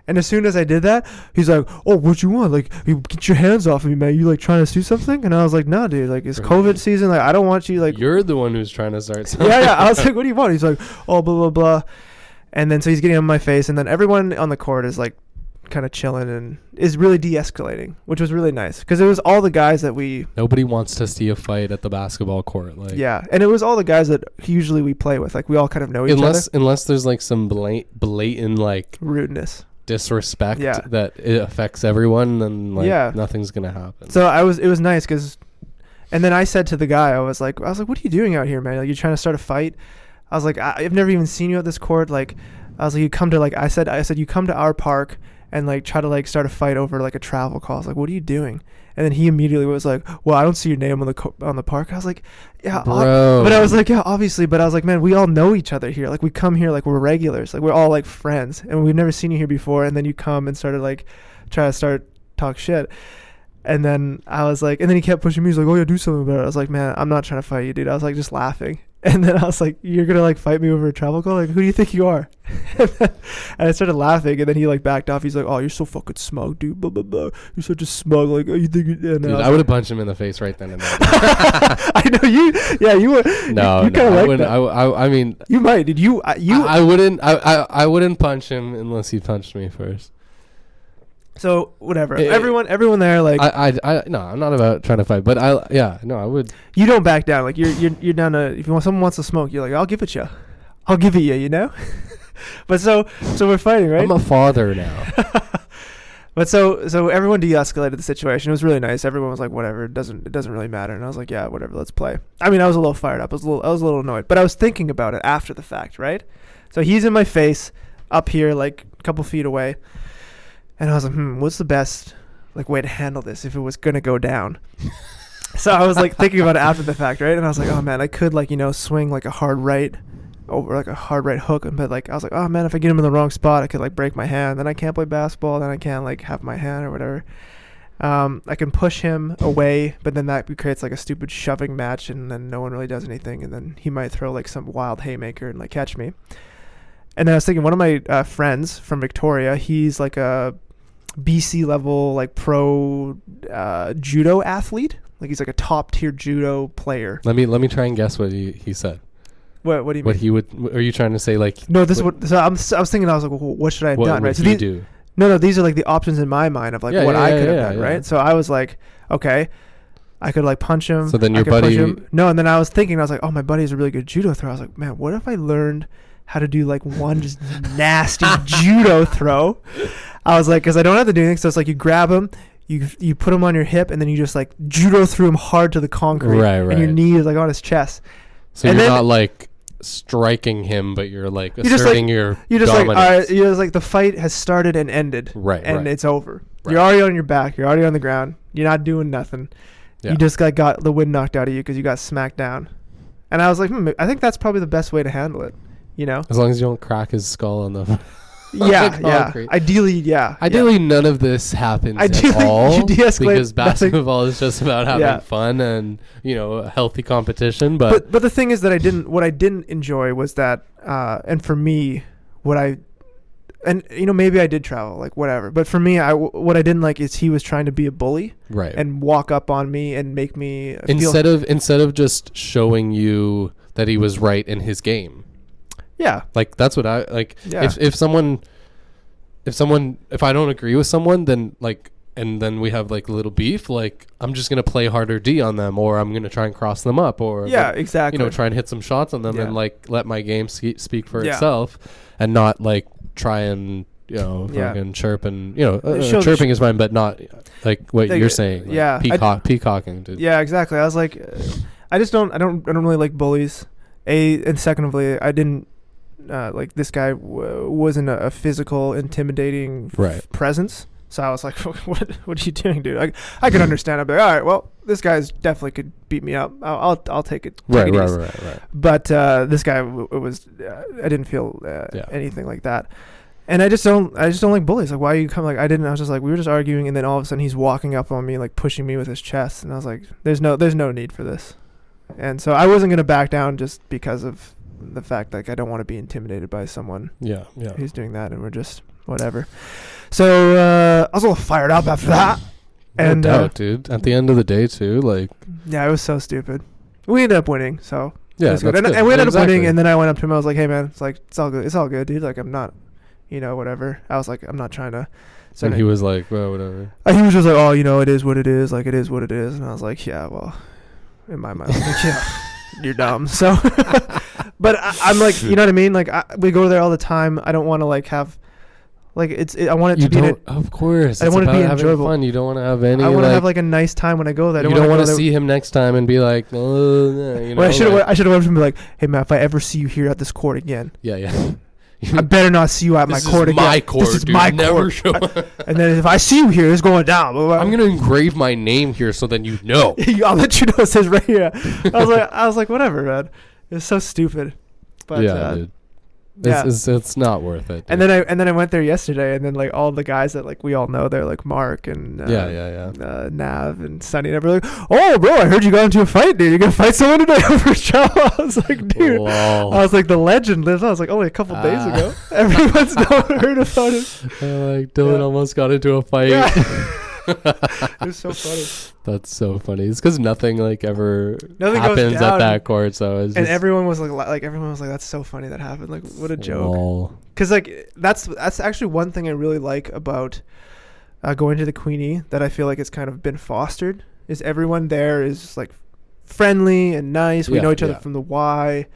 Speaker 1: And as soon as I did that, he's like, oh, what you want? Like, you get your hands off of me, man. You like trying to do something? And I was like, no, dude. Like, it's COVID season. Like, I don't want you like.
Speaker 2: You're the one who's trying to start something.
Speaker 1: Yeah. I was like, what do you want? He's like, oh, blah blah blah. And then so he's getting on my face, and then everyone on the court is like kind of chilling and is really de-escalating, which was really nice because it was all the guys that we.
Speaker 2: Nobody wants to see a fight at the basketball court, like.
Speaker 1: Yeah, and it was all the guys that usually we play with, like we all kind of know each other.
Speaker 2: Unless there's like some blatant like
Speaker 1: rudeness,
Speaker 2: disrespect that it affects everyone, then like nothing's gonna happen.
Speaker 1: So it was nice because, and then I said to the guy, I was like, what are you doing out here, man? Like, you trying to start a fight? I was like, I've never even seen you at this court. Like, I was like, you come to like, I said, you come to our park and like try to like start a fight over like a travel call. I was like, what are you doing? And then he immediately was like, well, I don't see your name on the park. I was like, yeah,
Speaker 2: bro.
Speaker 1: But I was like, yeah, obviously. But I was like, man, we all know each other here. Like, we come here like we're regulars. Like, we're all like friends, and we've never seen you here before. And then you come and started like try to talk shit. And then I was like, and then he kept pushing me. He's like, oh yeah, do something about it. I was like, man, I'm not trying to fight you, dude. I was like just laughing. And then I was like, you're going to like fight me over a travel call? Like, who do you think you are? And I started laughing, and then he like backed off. He's like, oh, you're so fucking smug, dude. Blah, blah, blah. You're such a smug. Like, oh, you think you're...
Speaker 2: Dude, I would have punched him in the face right then and there.
Speaker 1: I know you. Yeah, you would.
Speaker 2: No,
Speaker 1: you
Speaker 2: I wouldn't. I mean...
Speaker 1: You might. Did you...
Speaker 2: I wouldn't. I wouldn't punch him unless he punched me first.
Speaker 1: So whatever, everyone there, like
Speaker 2: no, I'm not about trying to fight, but I would.
Speaker 1: You don't back down, like you're down to, if someone wants to smoke, you're like, I'll give it you, you know. But so we're fighting, right?
Speaker 2: I'm a father now.
Speaker 1: But so everyone de-escalated the situation. It was really nice. Everyone was like, whatever, it doesn't really matter. And I was like, yeah, whatever, let's play. I mean, I was a little fired up. I was a little annoyed, but I was thinking about it after the fact, right? So he's in my face, up here, like a couple feet away. And I was like, what's the best like way to handle this if it was going to go down? So I was like thinking about it after the fact, right? And I was like, oh man, I could like, swing like a hard right over like a hard right hook, but like I was like, oh man, if I get him in the wrong spot, I could like break my hand. Then I can't play basketball. Then I can't like have my hand or whatever. I can push him away, but then that creates like a stupid shoving match, and then no one really does anything, and then he might throw like some wild haymaker and like catch me. And then I was thinking, one of my friends from Victoria, he's like a BC level like pro judo athlete. Like he's like a top tier judo player.
Speaker 2: Let me try and guess what he said.
Speaker 1: What do you mean?
Speaker 2: What he would? Are you trying to say like?
Speaker 1: No, this is what. So I was thinking, I was like, well, what should I have done? Right. So
Speaker 2: he do?
Speaker 1: No, these are like the options in my mind of like what I could have done. Right. So I was like, okay, I could like punch him.
Speaker 2: So then your buddy.
Speaker 1: No, and then I was thinking, I was like, oh, my buddy's a really good judo thrower. I was like, man, what if I learned how to do like one just nasty judo throw? I was like, because I don't have to do anything. So it's like you grab him, you put him on your hip, and then you just like judo through him hard to the concrete.
Speaker 2: Right.
Speaker 1: And your knee is like on his chest.
Speaker 2: So you're not like striking him, but you're like asserting your dominance.
Speaker 1: You're just like the fight has started and ended.
Speaker 2: Right.
Speaker 1: And it's over. Right. You're already on your back. You're already on the ground. You're not doing nothing. Yeah. You just got the wind knocked out of you because you got smacked down. And I was like, I think that's probably the best way to handle it. You know,
Speaker 2: as long as you don't crack his skull on the
Speaker 1: Ideally,
Speaker 2: none of this happens at all, because basketball is just about having fun and a healthy competition. But
Speaker 1: the thing is that what I didn't enjoy was that, and for me, maybe I did travel, like whatever. But for me, what I didn't like is he was trying to be a bully,
Speaker 2: right,
Speaker 1: and walk up on me and make me
Speaker 2: instead of just showing you that he was right in his game.
Speaker 1: Yeah.
Speaker 2: Like that's what I like. Yeah. If I don't agree with someone, then like, and then we have like a little beef, like I'm just going to play harder D on them, or I'm going to try and cross them up, or
Speaker 1: exactly.
Speaker 2: Try and hit some shots on them and like let my game speak for itself, and not like try and fucking chirp and chirping is fine, but not like what you're saying. Like peacocking. Dude.
Speaker 1: Yeah, exactly. I was like, I don't really like bullies. And secondly, I didn't. Like this guy wasn't a physical, intimidating presence. So I was like, "What are you doing, dude?" I could understand. I'd be like, "All right, well, this guy's definitely could beat me up. I'll take it."
Speaker 2: Right.
Speaker 1: But this guy, I didn't feel anything like that. And I just don't like bullies. Like, why you come? Like, I was just like, we were just arguing, and then all of a sudden he's walking up on me, like pushing me with his chest, and I was like, there's no need for this. And so I wasn't gonna back down just because of the fact like I don't want to be intimidated by someone who's doing that, and we're just whatever. So I was a little fired up after that.
Speaker 2: No doubt, dude. At the end of the day too, like
Speaker 1: it was so stupid. We ended up winning, so
Speaker 2: that's
Speaker 1: good.
Speaker 2: And
Speaker 1: we ended up winning, and then I went up to him, I was like, hey man, it's all good, dude. Like I'm not whatever. I was like, I'm not trying to.
Speaker 2: And he was like, well, whatever.
Speaker 1: He was just like, oh, it is what it is. Like it is what it is. And I was like, yeah, well, in my mind, like, you're dumb. So but I'm like, you know what I mean? Like we go there all the time. I don't want to like have like I want it to be
Speaker 2: of course.
Speaker 1: I want it to be enjoyable.
Speaker 2: Fun. You don't want to have any.
Speaker 1: I want to have like a nice time when I go there.
Speaker 2: You don't want to see him next time and be like, oh, no,
Speaker 1: well, I should have went to him and be like, hey man, if I ever see you here at this court again, I better not see you at my court again.
Speaker 2: This is my court. Show
Speaker 1: and then if I see you here, it's going down.
Speaker 2: I'm gonna engrave my name here so then you know.
Speaker 1: I'll let you know it says right here. I was like, whatever, man. It's so stupid. But
Speaker 2: dude. It's not worth it.
Speaker 1: Dude. And then I went there yesterday, and then like all the guys that like we all know, they're like Mark and Nav and Sunny, and everyone like, oh bro, I heard you got into a fight, dude. You're gonna fight someone today over a show. I was like, dude. Whoa. I was like, the legend lives. I was like, only a couple days ago. Everyone's never heard about it.
Speaker 2: Like Dylan almost got into a fight.
Speaker 1: Yeah. It was so funny.
Speaker 2: That's so funny. It's because nothing happens at that court. So it's
Speaker 1: everyone was like that's so funny that happened. Like what a joke. Because like that's actually one thing I really like about going to the Queenie that I feel like it's kind of been fostered is everyone there is like friendly and nice. We know each other from the Y.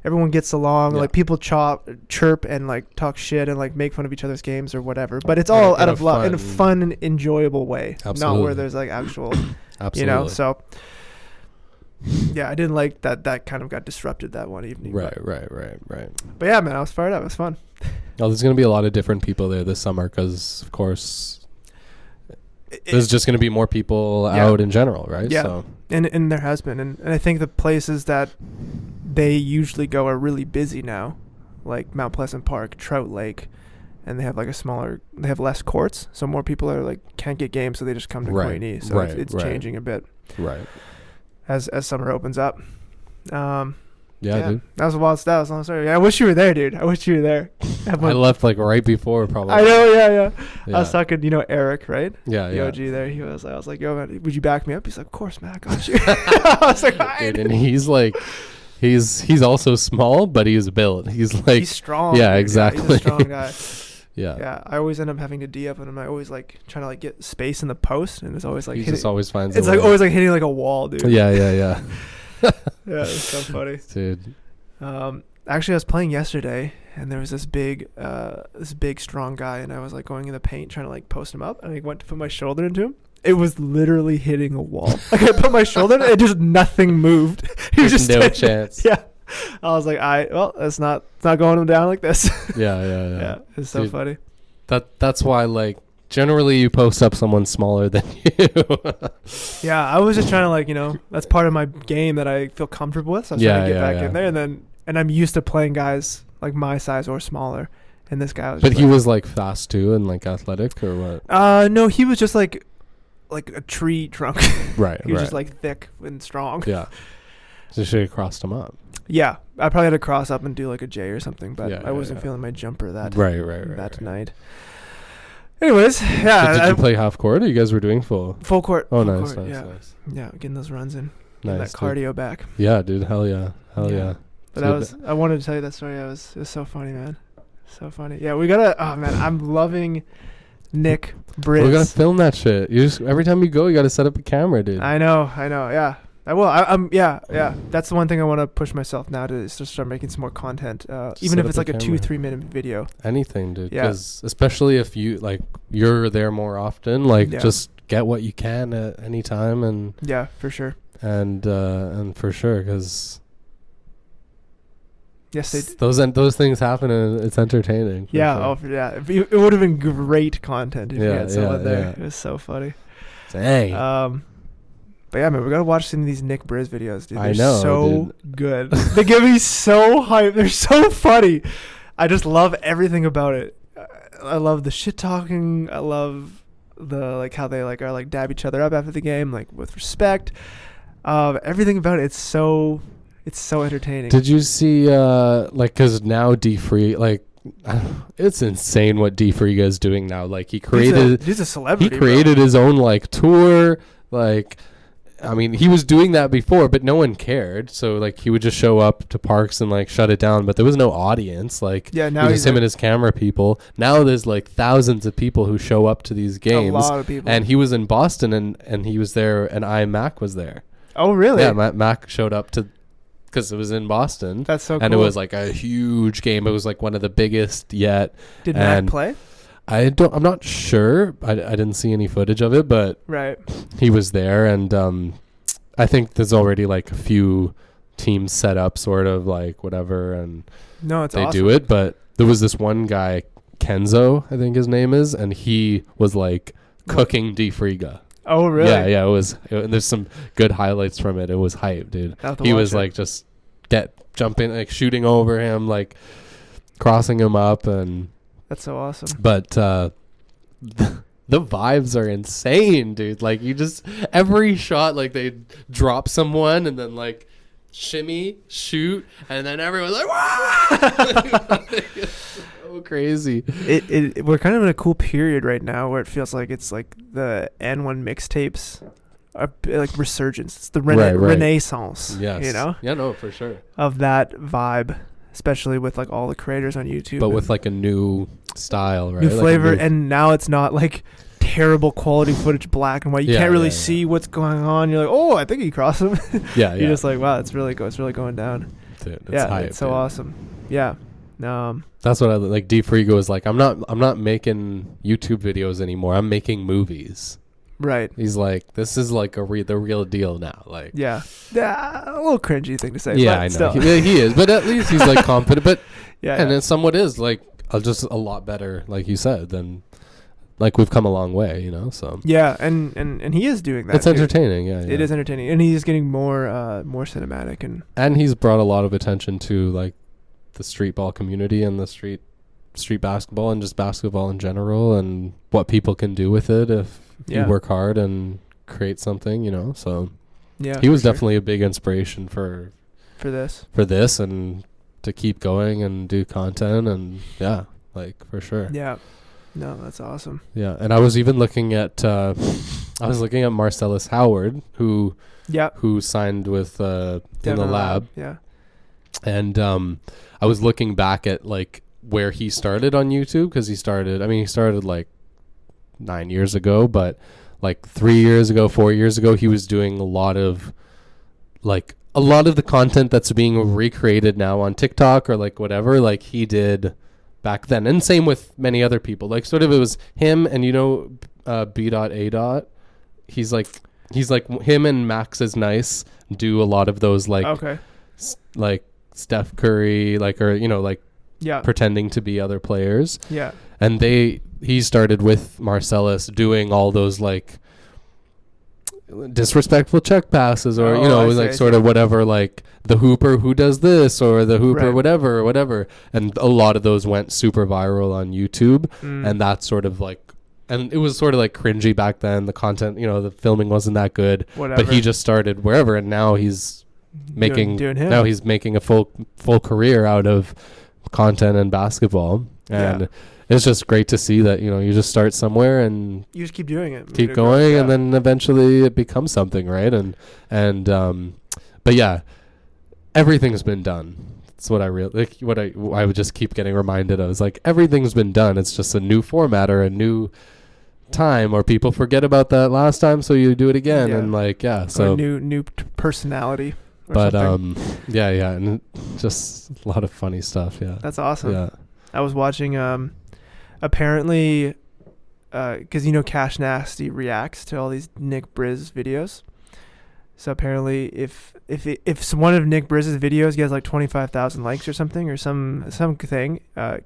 Speaker 1: Everyone gets along. Like people chirp and like talk shit and like make fun of each other's games or whatever. But it's all out of love in a fun and enjoyable way.
Speaker 2: Absolutely.
Speaker 1: Not where there's like actual, So yeah, I didn't like that kind of got disrupted that one evening.
Speaker 2: Right.
Speaker 1: But yeah, man, I was fired up. It was fun.
Speaker 2: Well, there's going to be a lot of different people there this summer because, of course, there's just going to be more people out in general, right?
Speaker 1: Yeah, so. And there has been. And I think the places that they usually go are really busy now, like Mount Pleasant Park, Trout Lake, and they have like they have less courts, so more people are like can't get games, so they just come to Queenie. So it's changing a bit.
Speaker 2: Right.
Speaker 1: As summer opens up.
Speaker 2: Yeah, dude.
Speaker 1: That was a wild stuff. I'm sorry. Yeah, I wish you were there, dude. I wish you were there.
Speaker 2: I left like right before, probably.
Speaker 1: I know, yeah. I was talking, Eric, right?
Speaker 2: Yeah,
Speaker 1: the OG there. I was like, yo, man, would you back me up? He's like, of course, man, I got you. I was like,
Speaker 2: dude, and he's like, he's also small, but he's built. He's
Speaker 1: strong.
Speaker 2: Yeah, exactly.
Speaker 1: Yeah, he's a strong guy.
Speaker 2: Yeah.
Speaker 1: Yeah, I always end up having to D up, and I always like trying to like get space in the post, and it's always like
Speaker 2: he just always finds.
Speaker 1: It's like always like hitting like a wall, dude.
Speaker 2: Yeah.
Speaker 1: Yeah, it's so funny,
Speaker 2: dude.
Speaker 1: Actually, I was playing yesterday, and there was this big strong guy, and I was like going in the paint trying to like post him up, and I went to put my shoulder into him. It was literally hitting a wall. Like I put my shoulder in it, and just nothing moved. He was just
Speaker 2: no chance.
Speaker 1: Yeah. I was like, it's not going down like this.
Speaker 2: Yeah.
Speaker 1: Yeah, it's so funny.
Speaker 2: That's why like generally you post up someone smaller than you.
Speaker 1: Yeah, I was just trying to like, that's part of my game that I feel comfortable with. So I was trying to get back in there, and I'm used to playing guys like my size or smaller. And this guy was.
Speaker 2: But he was like fast too and like athletic or what?
Speaker 1: No, he was just like a tree trunk.
Speaker 2: Right.
Speaker 1: He was just like thick and strong.
Speaker 2: Yeah. So you should have crossed him up.
Speaker 1: Yeah, I probably had to cross up and do like a J or something, but I wasn't feeling my jumper that night. Anyways, yeah.
Speaker 2: So did you play half court or you guys were doing full?
Speaker 1: Full court.
Speaker 2: Oh,
Speaker 1: full
Speaker 2: nice,
Speaker 1: court,
Speaker 2: nice.
Speaker 1: Yeah, getting those runs in.
Speaker 2: Nice.
Speaker 1: That cardio back.
Speaker 2: Yeah, dude. Hell yeah.
Speaker 1: But I wanted to tell you that story. It was so funny, man. So funny. Yeah, we gotta. Oh man, I'm loving Nick Briz.
Speaker 2: We gotta film that shit. You just every time you go, you gotta set up a camera, dude.
Speaker 1: I know. Yeah. I will. I'm. Yeah. That's the one thing I want to push myself now to is to start making some more content. Even if it's like a 2-3 minute video.
Speaker 2: Anything, dude. Because especially if you're there more often, just get what you can at any time, and
Speaker 1: yeah, for sure.
Speaker 2: And for sure, because
Speaker 1: yes,
Speaker 2: those things happen, and it's entertaining.
Speaker 1: Yeah.
Speaker 2: Sure.
Speaker 1: It would have been great content if you had someone there. It was so funny.
Speaker 2: Dang.
Speaker 1: But yeah, man, we gotta watch some of these Nick Briz videos, dude.
Speaker 2: I know,
Speaker 1: so good. They get me so hyped. They're so funny. I just love everything about it. I love the shit talking. I love the how they are dab each other up after the game, with respect. Everything about it. It's so entertaining.
Speaker 2: Did you see because now D-Free it's insane what D-Free is doing now. He created
Speaker 1: he's a celebrity.
Speaker 2: He created his own tour. I mean, he was doing that before, but no one cared. So, he would just show up to parks and, shut it down. But there was no audience.
Speaker 1: Now
Speaker 2: it was just him and his camera people. Now there's, thousands of people who show up to these games.
Speaker 1: A lot of people.
Speaker 2: And he was in Boston, and he was there, and Mac was there.
Speaker 1: Oh, really?
Speaker 2: Yeah, Mac showed up because it was in Boston.
Speaker 1: That's so cool.
Speaker 2: And it was, a huge game. It was, one of the biggest yet.
Speaker 1: Did Mac play?
Speaker 2: I'm not sure. I didn't see any footage of it, but
Speaker 1: right.
Speaker 2: He was there, and I think there's already a few teams set up, sort of whatever, and
Speaker 1: they awesome.
Speaker 2: Do it. But there was this one guy, Kenzo, I think his name is, and he was cooking D Friga.
Speaker 1: Oh, really?
Speaker 2: Yeah. It was. There's some good highlights from it. It was hype, dude. He was just jumping, shooting over him, crossing him up, and.
Speaker 1: That's so awesome.
Speaker 2: But the vibes are insane, dude. You just every shot, they drop someone and then shimmy, shoot, and then everyone's "Wah!" It's so crazy.
Speaker 1: We're kind of in a cool period right now where it feels like it's the N1 mixtapes are resurgence. It's the renaissance.
Speaker 2: Yes.
Speaker 1: Yeah,
Speaker 2: no, for sure.
Speaker 1: Of that vibe. Especially with all the creators on YouTube.
Speaker 2: But with a new style, right?
Speaker 1: New flavor. And now it's not terrible quality footage, black and white. You can't really see what's going on. You're oh, I think he crossed him.
Speaker 2: Yeah,
Speaker 1: You're just wow, it's really going down.
Speaker 2: Dude, hype,
Speaker 1: it's so awesome. Yeah.
Speaker 2: That's what I like. D Frigo is I'm not making YouTube videos anymore. I'm making movies.
Speaker 1: Right.
Speaker 2: He's this is the real deal now.
Speaker 1: Yeah, a little cringy thing to say.
Speaker 2: Yeah, I know. He is, but at least he's confident. But
Speaker 1: yeah,
Speaker 2: and it somewhat is just a lot better, like you said, than like we've come a long way, you know. So
Speaker 1: yeah, and he is doing that.
Speaker 2: It's entertaining. Yeah,
Speaker 1: it is entertaining, and he's getting more cinematic, and
Speaker 2: he's brought a lot of attention to like the street ball community and the street basketball and just basketball in general, and what people can do with it if you work hard and create something, you know. So
Speaker 1: yeah,
Speaker 2: he was definitely a big inspiration for this and to keep going and do content, and yeah, like for sure.
Speaker 1: Yeah. No, that's awesome.
Speaker 2: Yeah, and I was even looking at Marcelas Howard, who signed with In the Lab.
Speaker 1: Yeah.
Speaker 2: And I was looking back at like where he started on YouTube, because he started like 9 years ago, but like 3 years ago, 4 years ago, he was doing a lot of the content that's being recreated now on TikTok or like whatever, like he did back then. And same with many other people. Like sort of it was him and B.A. He's like him and Max is Nice do a lot of those like like Steph Curry pretending to be other players.
Speaker 1: Yeah.
Speaker 2: And he started with Marcellus doing all those like disrespectful check passes or sort of whatever, like the hooper who does this or the hooper whatever, and a lot of those went super viral on YouTube. And that's sort of like, and it was sort of like cringy back then, the content, the filming wasn't that good, but he just started wherever, and now he's making he's making a full career out of content and basketball. And it's just great to see that, you just start somewhere and
Speaker 1: you just keep doing it,
Speaker 2: keep going, and then eventually it becomes something, right? And but yeah, everything's been done. That's what I I would just keep getting reminded of. It's like everything's been done. It's just a new format or a new time, or people forget about that last time, so you do it again, and so
Speaker 1: or new personality.
Speaker 2: But and just a lot of funny stuff. Yeah,
Speaker 1: that's awesome.
Speaker 2: Yeah,
Speaker 1: I was watching apparently because Cash Nasty reacts to all these Nick Briz videos. So apparently if one of Nick Briz's videos gets like 25,000 likes or something, or something,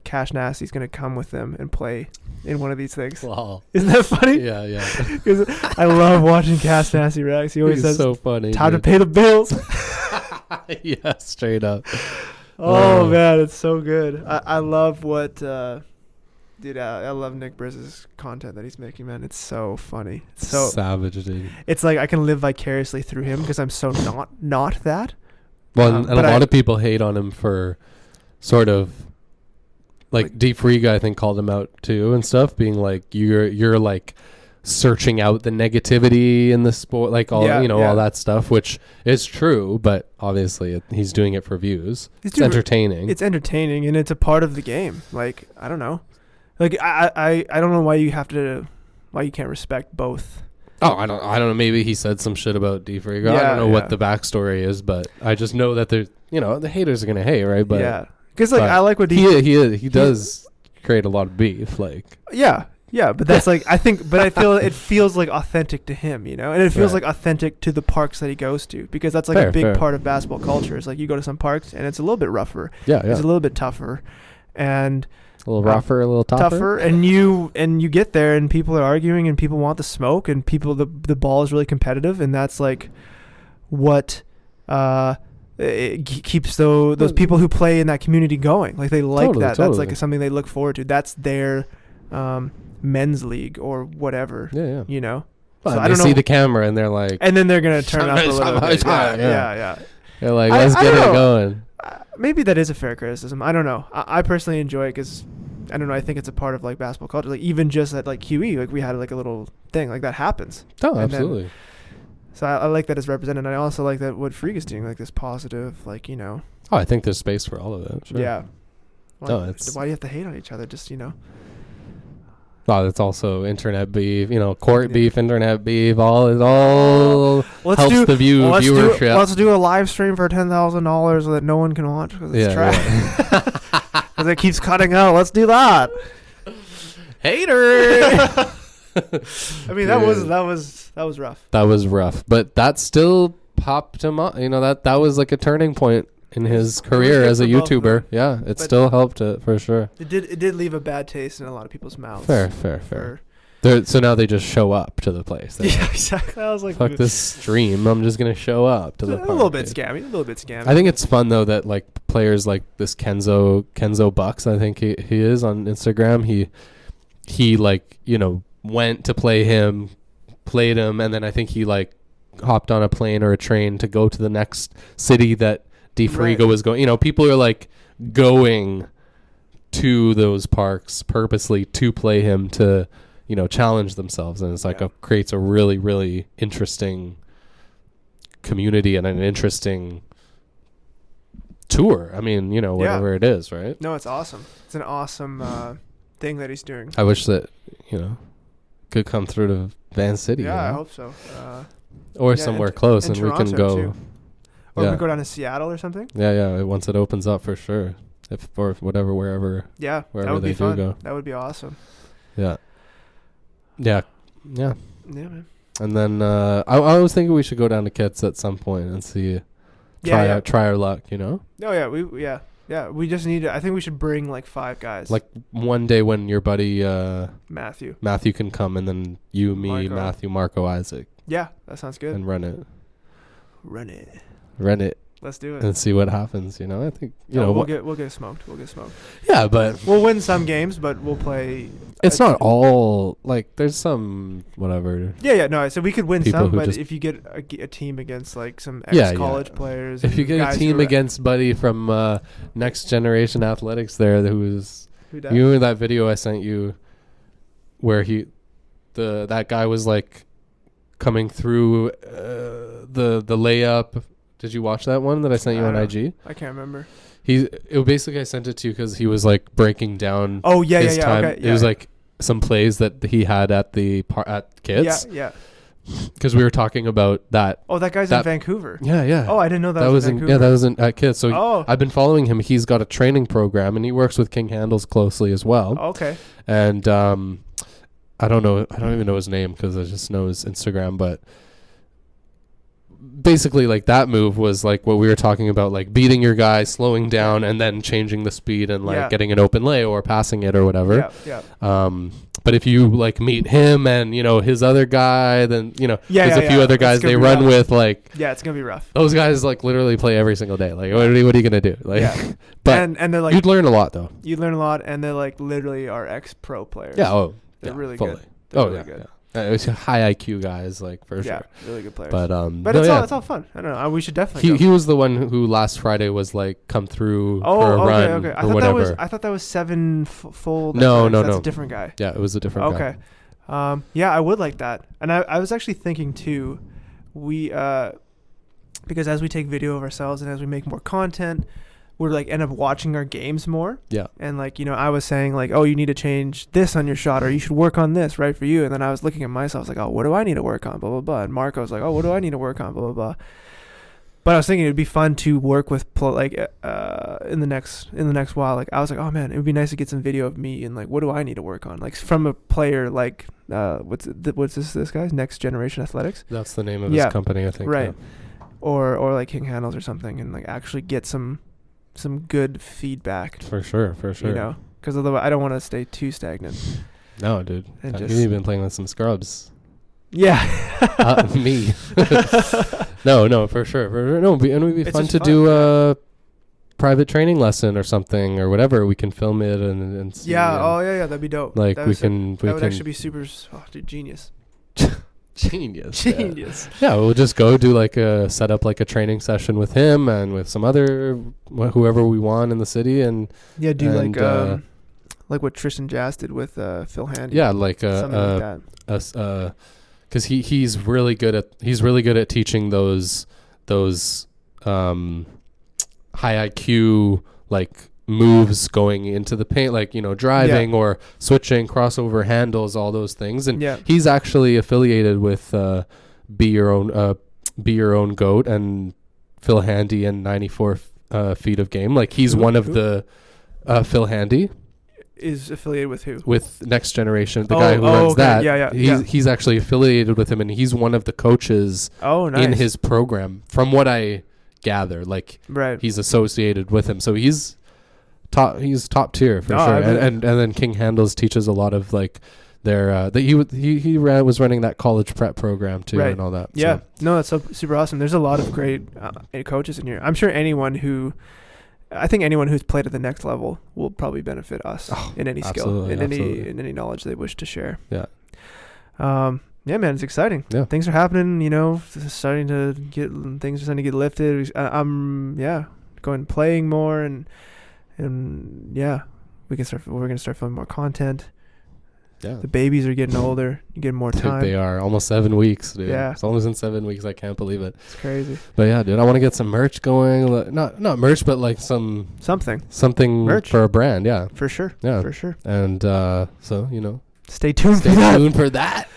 Speaker 1: Cash Nasty's gonna come with them and play in one of these things.
Speaker 2: Wow.
Speaker 1: Isn't that funny?
Speaker 2: Yeah.
Speaker 1: Because I love watching Cash Nasty reacts. He always says,
Speaker 2: so funny,
Speaker 1: time to pay the bills.
Speaker 2: Yeah, straight up.
Speaker 1: Oh man, it's so good. I love what dude, I love Nick Briz's content that he's making, man. It's so funny. It's so
Speaker 2: savage, dude.
Speaker 1: It's like I can live vicariously through him because I'm so not that.
Speaker 2: Well, and a lot of people hate on him for sort of like D Friga, I think, called him out too and stuff, being like you're like searching out the negativity in the sport, like all all that stuff, which is true, but obviously he's doing it for views. It's entertaining.
Speaker 1: It's entertaining, and it's a part of the game. Like, I don't know. Like I don't know why you can't respect both.
Speaker 2: Oh, I don't know. Maybe he said some shit about D Friga. I don't know what the backstory is, but I just know that the haters are gonna hate, right? But
Speaker 1: yeah, because I like what
Speaker 2: he does create a lot of beef, like
Speaker 1: but that's like I feel it feels like authentic to him, and it feels like authentic to the parks that he goes to, because that's like a big part of basketball culture. It's like you go to some parks and it's a little bit rougher, it's a little bit tougher, and
Speaker 2: a little rougher, a little tougher,
Speaker 1: and you get there and people are arguing and people want the smoke and the ball is really competitive, and that's like what it keeps those people who play in that community going. Like they like that. Totally. That's like something they look forward to. That's their men's league or whatever.
Speaker 2: Yeah.
Speaker 1: Well,
Speaker 2: so I don't know. See the camera and they're like,
Speaker 1: and then they're gonna turn up a little bit. Yeah.
Speaker 2: They're like, let's get it going.
Speaker 1: Maybe that is a fair criticism. I don't know. I personally enjoy it because, I don't know, I think it's a part of like basketball culture. Like even just at like QE, like we had like a little thing like that happens.
Speaker 2: Oh, absolutely.
Speaker 1: So I like that it's represented. And I also like that what Friga's doing, like this positive, like,
Speaker 2: Oh, I think there's space for all of it. Sure.
Speaker 1: Yeah. Why
Speaker 2: do
Speaker 1: you have to hate on each other? Just,
Speaker 2: Oh, that's also internet beef, court beef, internet beef, all helps the viewership.
Speaker 1: Let's do a live stream for $10,000 that no one can watch because it's trash. Because it keeps cutting out. Let's do that.
Speaker 2: Hater.
Speaker 1: I mean, that was rough.
Speaker 2: That was rough, but that still popped him up. That was like a turning point in his career as a YouTuber. Yeah, it still helped it for sure.
Speaker 1: It did leave a bad taste in a lot of people's mouths.
Speaker 2: Fair. So now they just show up to the place. They're
Speaker 1: Yeah, exactly. I was like,
Speaker 2: fuck this stream. I'm just gonna show up to the park.
Speaker 1: A little bit scammy.
Speaker 2: I think it's fun though that like players like this Kenzo Bucks, I think he is on Instagram. He like, you know, went to play him, played him, and then I think he like hopped on a plane or a train to go to the next city that Friga was going. You know, people are like going to those parks purposely to play him, to, you know, challenge themselves, and it's like creates a really, really interesting community and an interesting tour. I mean, you know, whatever it is, right?
Speaker 1: No, it's awesome. It's an awesome thing that he's doing.
Speaker 2: I wish that, you know, could come through to Van City.
Speaker 1: Yeah,
Speaker 2: you know?
Speaker 1: I hope so.
Speaker 2: Or somewhere close, and we can go.
Speaker 1: Too. Or we go down to Seattle or something.
Speaker 2: Yeah. Once it opens up, for sure. Or whatever, wherever.
Speaker 1: Yeah,
Speaker 2: wherever
Speaker 1: that would
Speaker 2: they
Speaker 1: be fun.
Speaker 2: do go.
Speaker 1: That would be awesome.
Speaker 2: Yeah,
Speaker 1: man.
Speaker 2: And then I was thinking we should go down to Kits at some point and see, try our luck. You know.
Speaker 1: Oh yeah. We just need to. I think we should bring like 5 guys.
Speaker 2: Like one day when your buddy
Speaker 1: Matthew
Speaker 2: can come, and then you, me,
Speaker 1: Marco.
Speaker 2: Matthew, Marco, Isaac.
Speaker 1: Yeah, that sounds good.
Speaker 2: And run it.
Speaker 1: Let's do it.
Speaker 2: And see what happens. You know, I think
Speaker 1: we'll get smoked.
Speaker 2: Yeah, but
Speaker 1: we'll win some games, but we'll play.
Speaker 2: It's not all like there's some whatever.
Speaker 1: Yeah. No, so we could win
Speaker 2: People
Speaker 1: some,
Speaker 2: who
Speaker 1: but
Speaker 2: just
Speaker 1: if you get a team against like some ex-college players,
Speaker 2: if you get a team against buddy from Next Generation Athletics, who's you remember that video I sent you, where that guy was like coming through the layup. Did you watch that one that I sent you on IG?
Speaker 1: I can't remember.
Speaker 2: Basically I sent it to you because he was like breaking down.
Speaker 1: Oh yeah,
Speaker 2: his time.
Speaker 1: Okay,
Speaker 2: it was like some plays that he had at Kids.
Speaker 1: Yeah.
Speaker 2: Because we were talking about that.
Speaker 1: Oh, that guy's in Vancouver.
Speaker 2: Yeah.
Speaker 1: Oh, I didn't know that was in Vancouver.
Speaker 2: That was at Kids. So I've been following him. He's got a training program, and he works with King Handles closely as well.
Speaker 1: Okay.
Speaker 2: And I don't even know his name because I just know his Instagram, but basically like that move was like what we were talking about, like beating your guy, slowing down, and then changing the speed and like getting an open lay or passing it or whatever. But if you like meet him and, you know, his other guy, then, you know, there's a few other guys they run with, like,
Speaker 1: it's gonna be rough.
Speaker 2: Those guys like literally play every single day. Like, what are you gonna do? Like, but
Speaker 1: and they're like,
Speaker 2: you'd learn a lot though.
Speaker 1: You'd learn a lot, and they're like literally our ex-pro players.
Speaker 2: Yeah.
Speaker 1: They're really
Speaker 2: fully.
Speaker 1: good. They're really good.
Speaker 2: It was high IQ guys, like, for sure.
Speaker 1: Yeah, really good players.
Speaker 2: But
Speaker 1: it's all fun. I don't know. We should definitely go.
Speaker 2: He was the one who last Friday was like come through for a run
Speaker 1: okay.
Speaker 2: or whatever.
Speaker 1: I thought that was 7-fold.
Speaker 2: No.
Speaker 1: That's a different guy.
Speaker 2: Yeah, it was a different guy.
Speaker 1: Okay. Yeah, I would like that. And I was actually thinking too, because as we take video of ourselves and as we make more content, we're like end up watching our games more.
Speaker 2: Yeah.
Speaker 1: And like, you know, I was saying like, oh, you need to change this on your shot, or you should work on this, right, for you. And then I was looking at myself, I was like, oh, what do I need to work on? Blah, blah, blah. And Marco was like, oh, what do I need to work on? Blah, blah, blah. But I was thinking it'd be fun to work with in the next while. Like I was like, oh man, it would be nice to get some video of me and like, what do I need to work on? Like from a player like what's this guy's Next Generation Athletics?
Speaker 2: That's the name of his company, I think.
Speaker 1: Right. Yeah. Or like King Handles or something, and like actually get some good feedback.
Speaker 2: For sure. You
Speaker 1: know, because otherwise I don't want to stay too stagnant.
Speaker 2: No, dude. You've been playing with some scrubs.
Speaker 1: Yeah.
Speaker 2: Me. No, for sure. No, and it would be fun to do a private training lesson or something or whatever. We can film it and see.
Speaker 1: Yeah. That'd be dope.
Speaker 2: Like
Speaker 1: that would actually be super. Oh, dude, genius.
Speaker 2: Genius.
Speaker 1: Yeah,
Speaker 2: we'll just go do set up like a training session with him and with some other whoever we want in the city, and like what Tristan Jazz did with Phil Handy. Yeah, like
Speaker 1: something like
Speaker 2: that. Because he's really good at teaching those high IQ like moves going into the paint, like, you know, driving or switching, crossover handles, all those things. And he's actually affiliated with Be Your Own Goat and Phil Handy and 94 Feet of Game. Like he's one of the Phil Handy
Speaker 1: is affiliated with who?
Speaker 2: With Next Generation, the guy who runs that.
Speaker 1: Yeah.
Speaker 2: He's actually affiliated with him, and he's one of the coaches in his program. From what I gather, like he's associated with him, so he's top tier for sure. And then King Handles teaches a lot of like he was running that college prep program too,
Speaker 1: Right.
Speaker 2: and all that.
Speaker 1: Yeah.
Speaker 2: So,
Speaker 1: No, that's super awesome. There's a lot of great coaches in here. I'm sure anyone who's played at the next level will probably benefit us in any skill, in any knowledge they wish to share.
Speaker 2: Yeah.
Speaker 1: Yeah, man, it's exciting.
Speaker 2: Yeah.
Speaker 1: Things are happening. Things are starting to get lifted. I'm going playing more and yeah, we're gonna start filming more content.
Speaker 2: Yeah.
Speaker 1: The babies are getting older. You get more time.
Speaker 2: They are almost 7 weeks, dude.
Speaker 1: Yeah.
Speaker 2: It's almost in 7 weeks. I can't believe it.
Speaker 1: It's crazy.
Speaker 2: But yeah, dude, I want to get some merch going. Not merch, but like something
Speaker 1: merch
Speaker 2: for a brand. Yeah.
Speaker 1: For sure.
Speaker 2: Yeah.
Speaker 1: For sure.
Speaker 2: And so
Speaker 1: stay tuned.
Speaker 2: Stay tuned for that.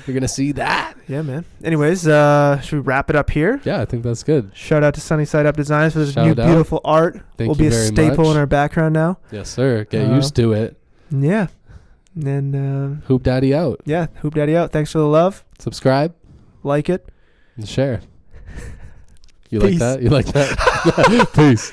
Speaker 2: You're gonna see that.
Speaker 1: Yeah, man. Anyways, should we wrap it up here?
Speaker 2: Yeah, I think that's good.
Speaker 1: Shout out to Sunny Side Up Designs for this
Speaker 2: Shout
Speaker 1: new
Speaker 2: out.
Speaker 1: beautiful art.
Speaker 2: Thank
Speaker 1: will
Speaker 2: you
Speaker 1: be a
Speaker 2: very
Speaker 1: staple
Speaker 2: much.
Speaker 1: in our background now.
Speaker 2: Yes, sir. Get used to it.
Speaker 1: Yeah. And
Speaker 2: Hoop Daddy out.
Speaker 1: yeah, Hoop Daddy out. Thanks for the love.
Speaker 2: Subscribe.
Speaker 1: Like it.
Speaker 2: And share. You
Speaker 1: Peace.
Speaker 2: like that? You like that? Peace.